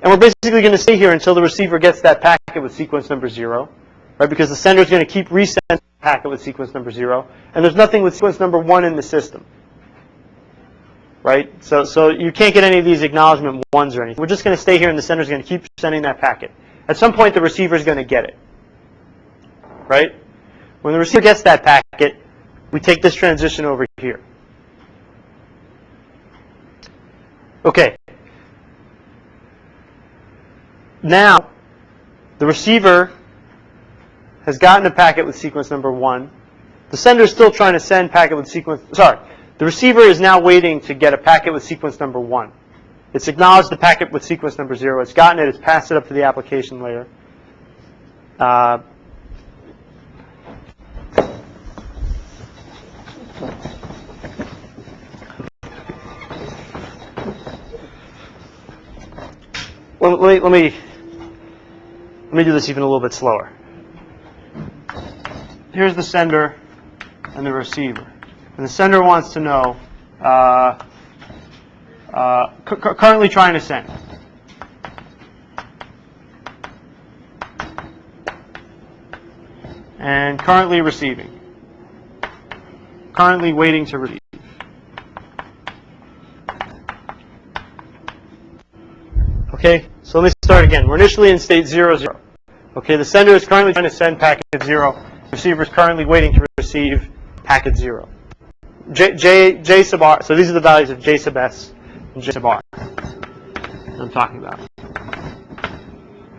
And we're basically going to stay here until the receiver gets that packet with sequence number 0, right? Because the sender is going to keep resending the packet with sequence number 0, and there's nothing with sequence number 1 in the system. Right? So you can't get any of these acknowledgement 1s or anything. We're just going to stay here, and the sender is going to keep sending that packet. At some point, the receiver is going to get it. Right? When the receiver gets that packet, we take this transition over here. Okay. Now, the receiver has gotten a packet with sequence number 1. The sender is still trying to send packet with sequence... The receiver is now waiting to get a packet with sequence number 1. It's acknowledged the packet with sequence number 0. It's gotten it. It's passed it up to the application layer. Let me do this even a little bit slower. Here's the sender and the receiver. And the sender wants to know, currently trying to send. And currently receiving. Currently waiting to receive. Okay, so let me start again. We're initially in state 0, 0. Okay, the sender is currently trying to send packet 0. The receiver is currently waiting to receive packet 0. J sub R, so these are the values of J sub S and J sub R that I'm talking about.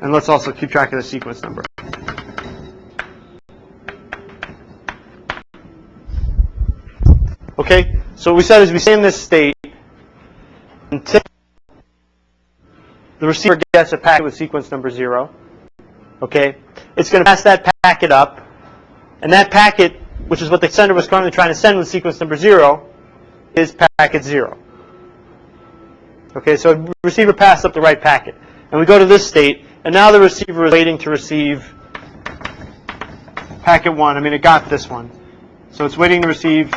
And let's also keep track of the sequence number. Okay, so what we said is we stay in this state until the receiver gets a packet with sequence number 0. Okay, it's going to pass that packet up, and that packet, which is what the sender was currently trying to send with sequence number 0, is packet 0. Okay, so the receiver passed up the right packet. And we go to this state, and now the receiver is waiting to receive packet 1. I mean, it got this one. So it's waiting to receive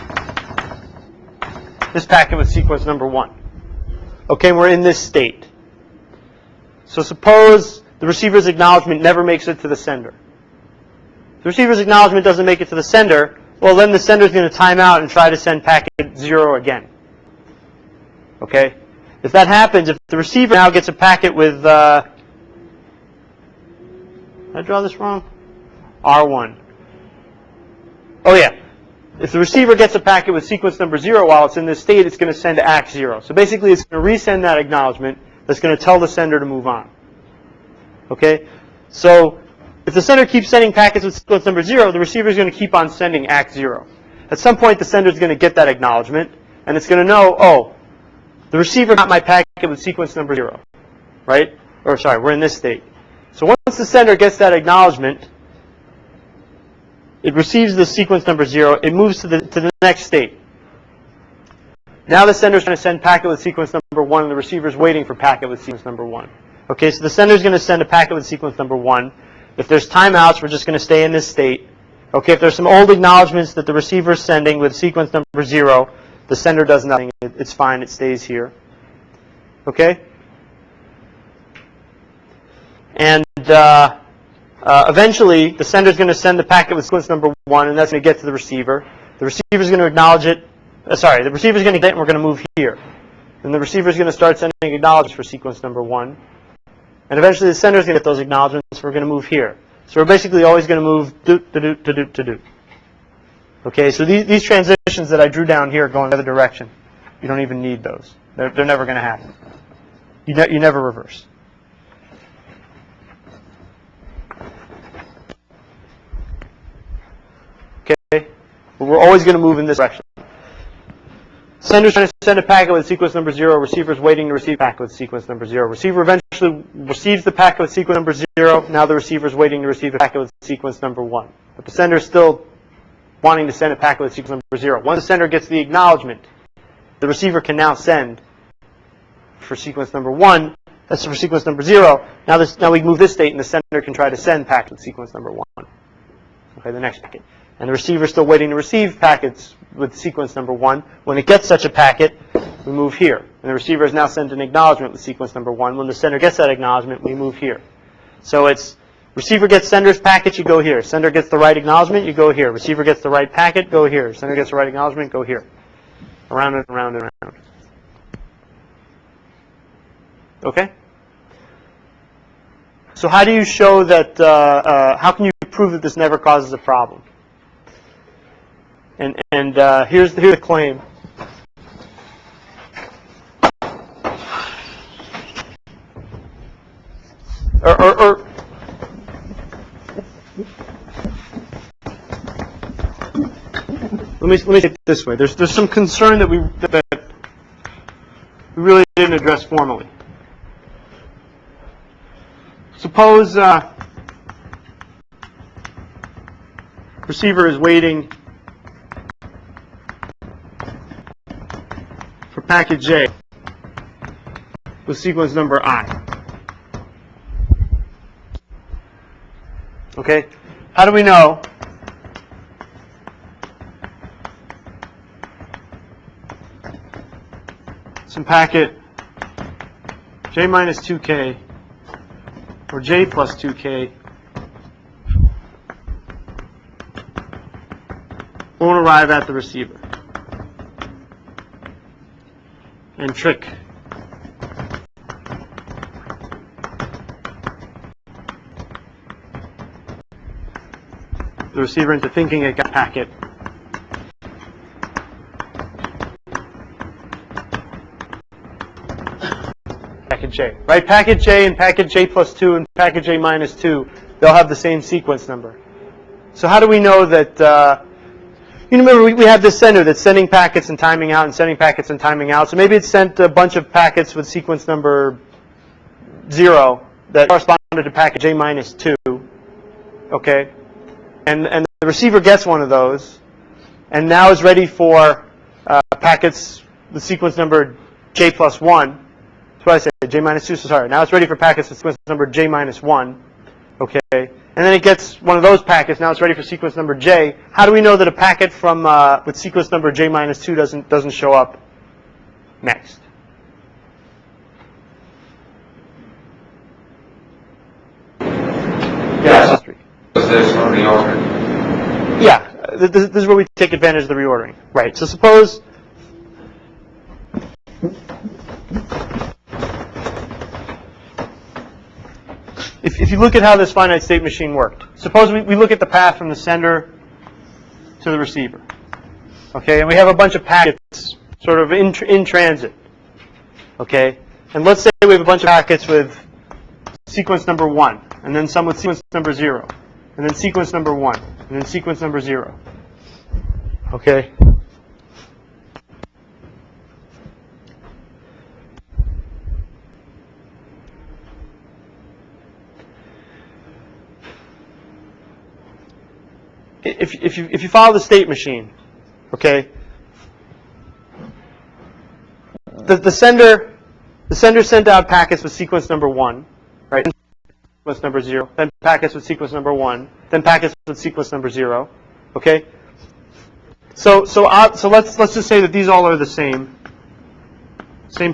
this packet with sequence number 1. Okay, we're in this state. So suppose the receiver's acknowledgement never makes it to the sender. If the receiver's acknowledgement doesn't make it to the sender, well, then the sender is going to time out and try to send packet 0 again. Okay? If that happens, if the receiver now gets a packet with, did I draw this wrong? R1. Oh, yeah. If the receiver gets a packet with sequence number 0 while it's in this state, it's going to send ACK 0. So basically, it's going to resend that acknowledgement that's going to tell the sender to move on. Okay? So if the sender keeps sending packets with sequence number 0, the receiver is going to keep on sending ACK 0. At some point, the sender is going to get that acknowledgement, and it's going to know, oh, the receiver got my packet with sequence number 0. Right? Or sorry, we're in this state. So once the sender gets that acknowledgement, it receives the sequence number 0, it moves to the next state. Now the sender is going to send packet with sequence number 1, and the receiver is waiting for packet with sequence number 1. Okay, so the sender is going to send a packet with sequence number 1. If there's timeouts, we're just going to stay in this state. Okay, if there's some old acknowledgments that the receiver is sending with sequence number 0, the sender does nothing. It's fine. It stays here. Okay? And eventually, the sender is going to send the packet with sequence number 1, and that's going to get to the receiver. The receiver is going to acknowledge it. The receiver is going to get it, and we're going to move here. And the receiver is going to start sending acknowledgments for sequence number 1. And eventually, the sender is going to get those acknowledgments. We're going to move here. So we're basically always going to move do. Okay, so these transitions that I drew down here going the other direction, you don't even need those. They're never going to happen. You never reverse. Okay, but we're always going to move in this direction. Sender's trying to send a packet with sequence number 0. Receiver's waiting to receive packet with sequence number 0. Receiver eventually receives the packet with sequence number 0. Now the receiver's waiting to receive a packet with sequence number 1. But the sender's still wanting to send a packet with sequence number 0. Once the sender gets the acknowledgement, the receiver can now send for sequence number 1. That's for sequence number 0. Now we move this state, and the sender can try to send packet with sequence number 1. Okay, the next packet. And the receiver is still waiting to receive packets with sequence number 1. When it gets such a packet, we move here. And the receiver has now sent an acknowledgement with sequence number 1. When the sender gets that acknowledgement, we move here. So it's receiver gets sender's packet, you go here. Sender gets the right acknowledgement, you go here. Receiver gets the right packet, go here. Sender gets the right acknowledgement, go here. Around and around and around. Okay? So how do you show that, how can you prove that this never causes a problem? And here's the claim. Let me take it this way. There's some concern that we really didn't address formally. Suppose receiver is waiting for packet J with sequence number I. Okay? How do we know some packet J minus 2K or J plus 2K won't arrive at the receiver and trick the receiver into thinking it got packet packet J, right? Packet J and packet J plus 2 and packet J minus 2, they'll have the same sequence number. So how do we know that, you remember we had this sender that's sending packets and timing out and sending packets and timing out. So maybe it sent a bunch of packets with sequence number 0 that corresponded to packet J minus 2, okay? And the receiver gets one of those and now is ready for packets with sequence number J plus 1. That's what I said, J minus 2, so sorry. Now it's ready for packets with sequence number J minus 1, okay? And then it gets one of those packets, now it's ready for sequence number J. How do we know that a packet from with sequence number J minus 2 doesn't show up next? Yeah, so there's no reordering. Yeah, this is where we take advantage of the reordering. Right, so suppose if you look at how this finite state machine worked, suppose we look at the path from the sender to the receiver. Okay, and we have a bunch of packets sort of in transit. Okay, and let's say we have a bunch of packets with sequence number 1, and then some with sequence number 0, and then sequence number 1, and then sequence number 0. Okay. if you follow the state machine, okay, the sender sent out packets with sequence number 1, right? Sequence number 0, then packets with sequence number 1, then packets with sequence number 0, okay? So let's just say that these all are the same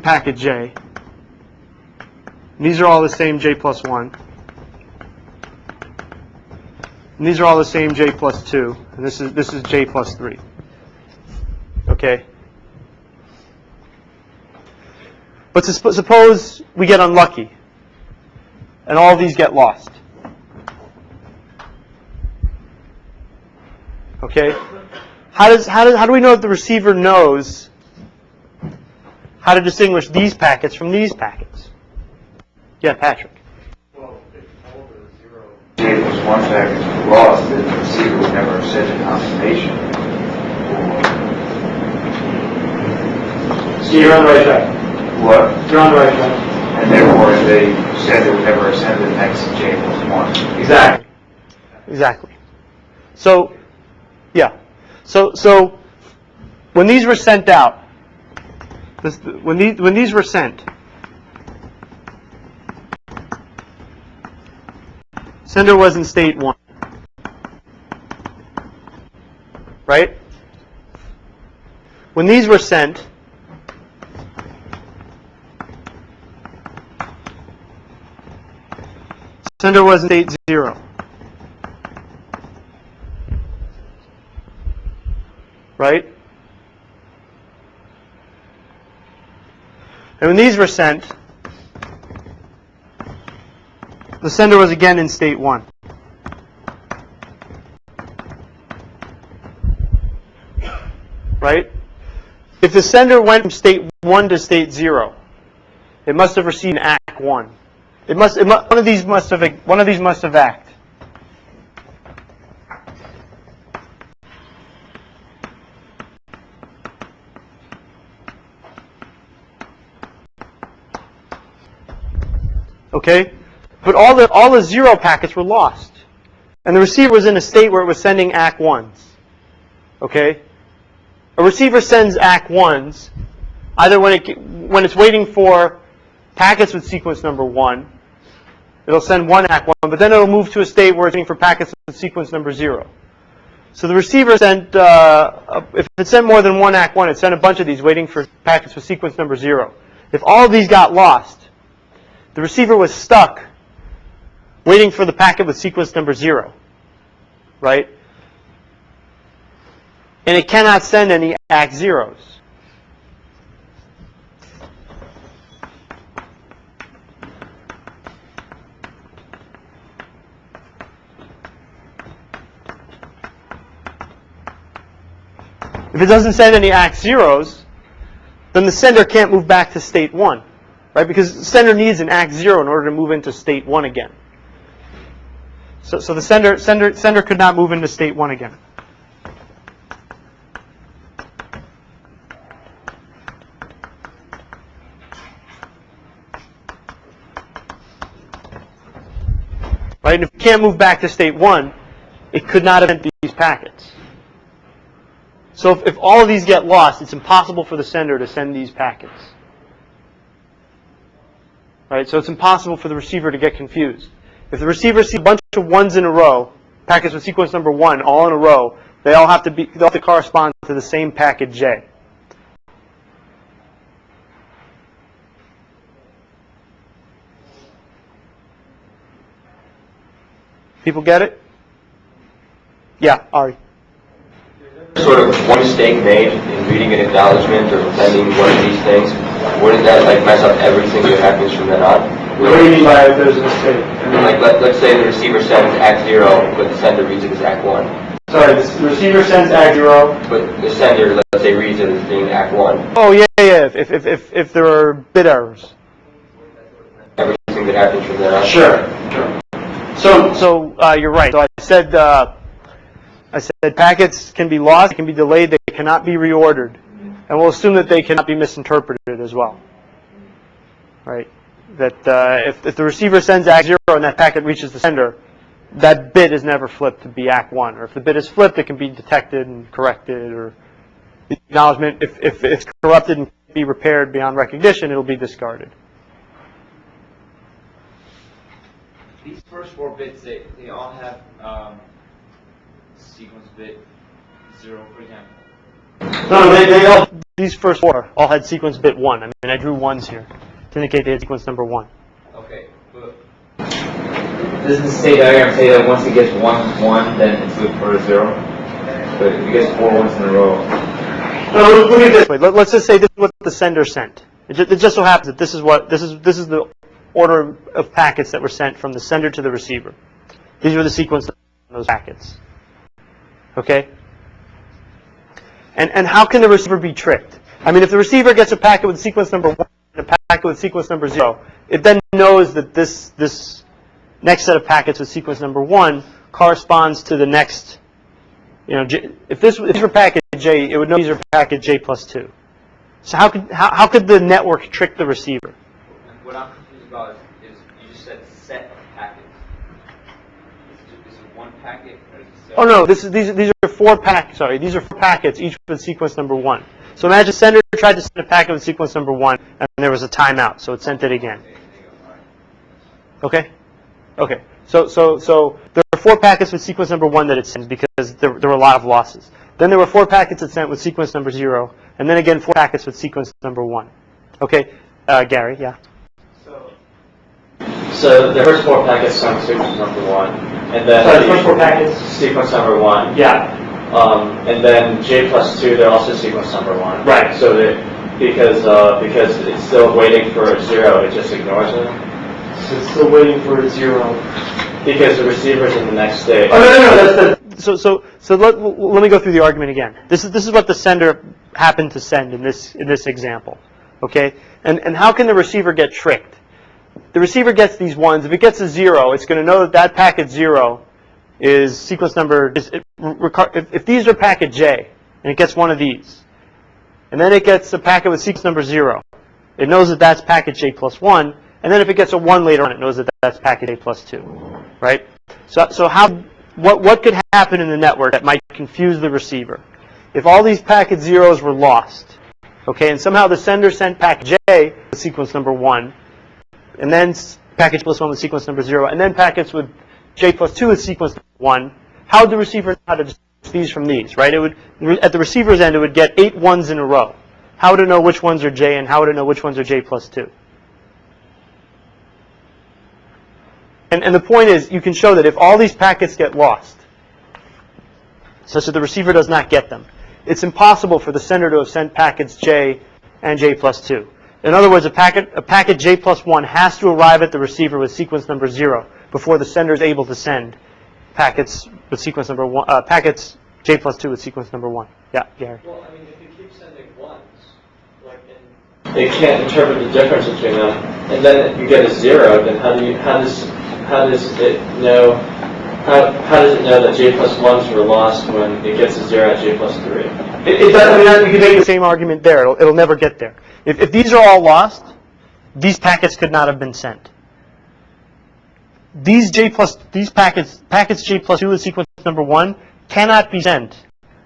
packet J. And these are all the same J plus 1. And these are all the same J plus 2. And this is J plus 3. Okay? But suppose we get unlucky and all of these get lost. Okay? How do we know that the receiver knows how to distinguish these packets from these packets? Yeah, Patrick. Well, if all the 0 J plus 1 packets were lost, then the receiver would never have sent a confirmation. So you're on the right track. What? You're on the right track. And therefore, they said they would never have sent the next J plus 1. Exactly. Exactly. So, yeah. So when these were sent out, when these were sent, sender was in state 1, right? When these were sent, sender was in state 0. Right? And when these were sent, the sender was again in state 1. Right? If the sender went from state 1 to state 0, it must have received an ACK 1. One of these must have ACKed. Okay? But all the 0 packets were lost. And the receiver was in a state where it was sending ACK 1s. Okay? A receiver sends ACK 1s either when it's waiting for packets with sequence number 1, it'll send one ACK 1, but then it'll move to a state where it's waiting for packets with sequence number 0. So the receiver sent, if it sent more than one ACK 1, it sent a bunch of these waiting for packets with sequence number 0. If all of these got lost, the receiver was stuck waiting for the packet with sequence number 0, right? And it cannot send any ACK 0s. If it doesn't send any ACK 0s, then the sender can't move back to state 1. Right? Because the sender needs an ACK 0 in order to move into state 1 again. So the sender could not move into state 1 again. Right? And if it can't move back to state 1, it could not have sent these packets. So if all of these get lost, it's impossible for the sender to send these packets. Right? So it's impossible for the receiver to get confused. If the receiver sees a bunch of 1s in a row, packets with sequence number 1 all in a row, they'll have to correspond to the same packet J. People get it? Yeah, Ari. Sort of one mistake made in reading an acknowledgement or sending one of these things, wouldn't that mess up everything that happens from then on? What do you mean by if there's a mistake? Let's say the receiver sends ACK 0, but the sender reads it as ACK 1. Sorry, the receiver sends ACK 0. But the sender, let's say, reads it as being ACK 1. Oh yeah. If there are bit errors. Everything that happens from then on. Sure. So you're right. So I said packets can be lost, they can be delayed, they cannot be reordered. And we'll assume that they cannot be misinterpreted as well. Right? That if the receiver sends ACK 0 and that packet reaches the sender, that bit is never flipped to be ACK1. Or if the bit is flipped, it can be detected and corrected, or the acknowledgement, if it's corrupted and can be repaired beyond recognition, it'll be discarded. These first 4 bits, they all have sequence bit 0, for example. No, they all, these first 4 all had sequence bit 1. I mean, I drew 1s here to indicate they had sequence number 1. Okay, but doesn't the state diagram say that once it gets 1, 1, then it's looked for a 0? But if it gets 4 ones in a row. No, look at it this way. Let's just say this is what the sender sent. It just so happens that this is the order of packets that were sent from the sender to the receiver. These were the sequence of those packets. Okay? And how can the receiver be tricked? I mean, if the receiver gets a packet with sequence number 1 and a packet with sequence number 0, it then knows that this next set of packets with sequence number 1 corresponds to the next, if these were packet J, it would know these are packet J plus 2. So how could the network trick the receiver? What I'm confused about is you just said set of packets. Is it 1 packet or is it set? Oh no, these are 4 packets. Sorry, these are 4 packets, each with sequence number 1. So imagine sender tried to send a packet with sequence number 1, and there was a timeout, so it sent it again. Okay. Okay. So there are 4 packets with sequence number 1 that it sends because there were a lot of losses. Then there were 4 packets it sent with sequence number 0, and then again 4 packets with sequence number 1. Okay, Gary, yeah. So the first 4 packets come sequence number 1, and then the first 4 packets sequence number 1. Yeah. And then J plus 2, they're also sequence number 1. Right. So that because it's still waiting for a 0, it just ignores it. So it's still waiting for a 0. Because the receiver's in the next state. Oh no. So let me go through the argument again. This is what the sender happened to send in this example. Okay? And how can the receiver get tricked? The receiver gets these 1s. If it gets a 0, it's going to know that packet 0 is sequence number. If these are packet J, and it gets one of these, and then it gets a packet with sequence number 0, it knows that that's packet J plus 1, and then if it gets a 1 later on, it knows that that's packet J plus 2, right? So what could happen in the network that might confuse the receiver? If all these packet 0s were lost, okay, and somehow the sender sent packet J with sequence number 1, and then packet J plus 1 with sequence number 0, and then packets with J plus 2 with sequence number 1, how would the receiver know how to distinguish these from these, right? It would, at the receiver's end, it would get 8 1s in a row. How would it know which ones are J, and how would it know which ones are J plus 2? And the point is, you can show that if all these packets get lost, such that the receiver does not get them, it's impossible for the sender to have sent packets J and J plus 2. In other words, a packet J plus 1 has to arrive at the receiver with sequence number 0 before the sender is able to send packets with sequence number 1, packets J plus 2 with sequence number 1. Yeah, Gary. Well, I mean, if you keep sending 1s, like, and they can't interpret the difference between them, and then you get a 0, then how does it know? How does it know that J plus 1s were lost when it gets a 0 at J plus 3? It does, I mean, you can make the same argument there. It'll never get there. If these are all lost, these packets could not have been sent. These packets J plus 2 with sequence number 1 cannot be sent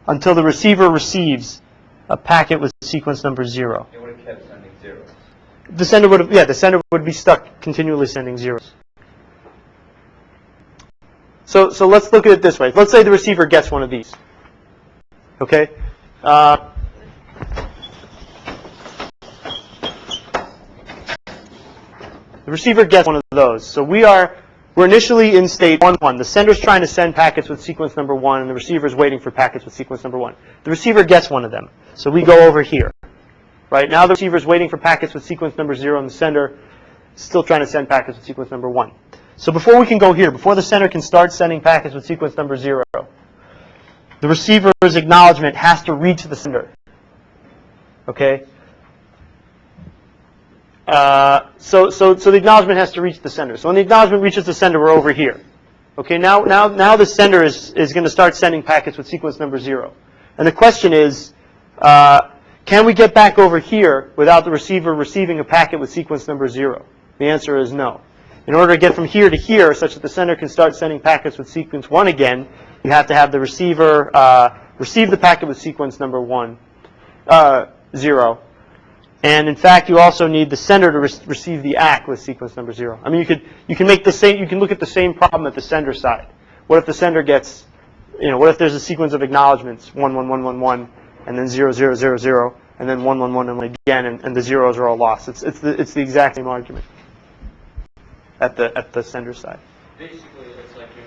until the receiver receives a packet with sequence number 0. It would have kept sending 0s. The sender would be stuck continually sending 0s. So let's look at it this way. Let's say the receiver gets one of these. Okay? The receiver gets one of those. So we're initially in state 1-1. The sender's trying to send packets with sequence number 1, and the receiver's waiting for packets with sequence number 1. The receiver gets one of them. So we go over here. Right? Now the receiver's waiting for packets with sequence number 0, and the sender is still trying to send packets with sequence number 1. So before we can go here, before the sender can start sending packets with sequence number 0, the receiver's acknowledgement has to reach the sender. Okay? So the acknowledgement has to reach the sender. So when the acknowledgement reaches the sender, we're over here. Okay, now the sender is going to start sending packets with sequence number 0. And the question is, can we get back over here without the receiver receiving a packet with sequence number 0? The answer is no. In order to get from here to here, such that the sender can start sending packets with sequence 1 again, you have to have the receiver receive the packet with sequence number 0. And in fact, you also need the sender to receive the ACK with sequence number 0. I mean, you can make the same. You can look at the same problem at the sender side. What if the sender gets, what if there's a sequence of acknowledgments 1 1 1 1 1 and then 0 0 0 0 and then 1 1 1 and 1 again, and the zeros are all lost. It's the exact same argument at the sender side. Basically, it's like you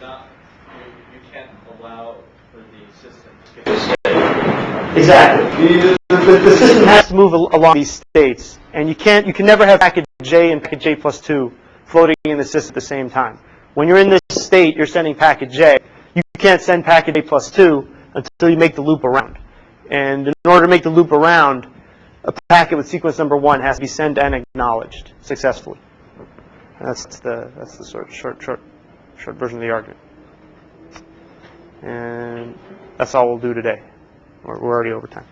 can't allow for the system to skip a state. Exactly. The system has to move along these states, and you can never have packet J and packet J plus 2 floating in the system at the same time. When you're in this state, you're sending packet J. You can't send packet J plus 2 until you make the loop around. And in order to make the loop around, a packet with sequence number 1 has to be sent and acknowledged successfully. And that's the short version of the argument. And that's all we'll do today. We're already over time.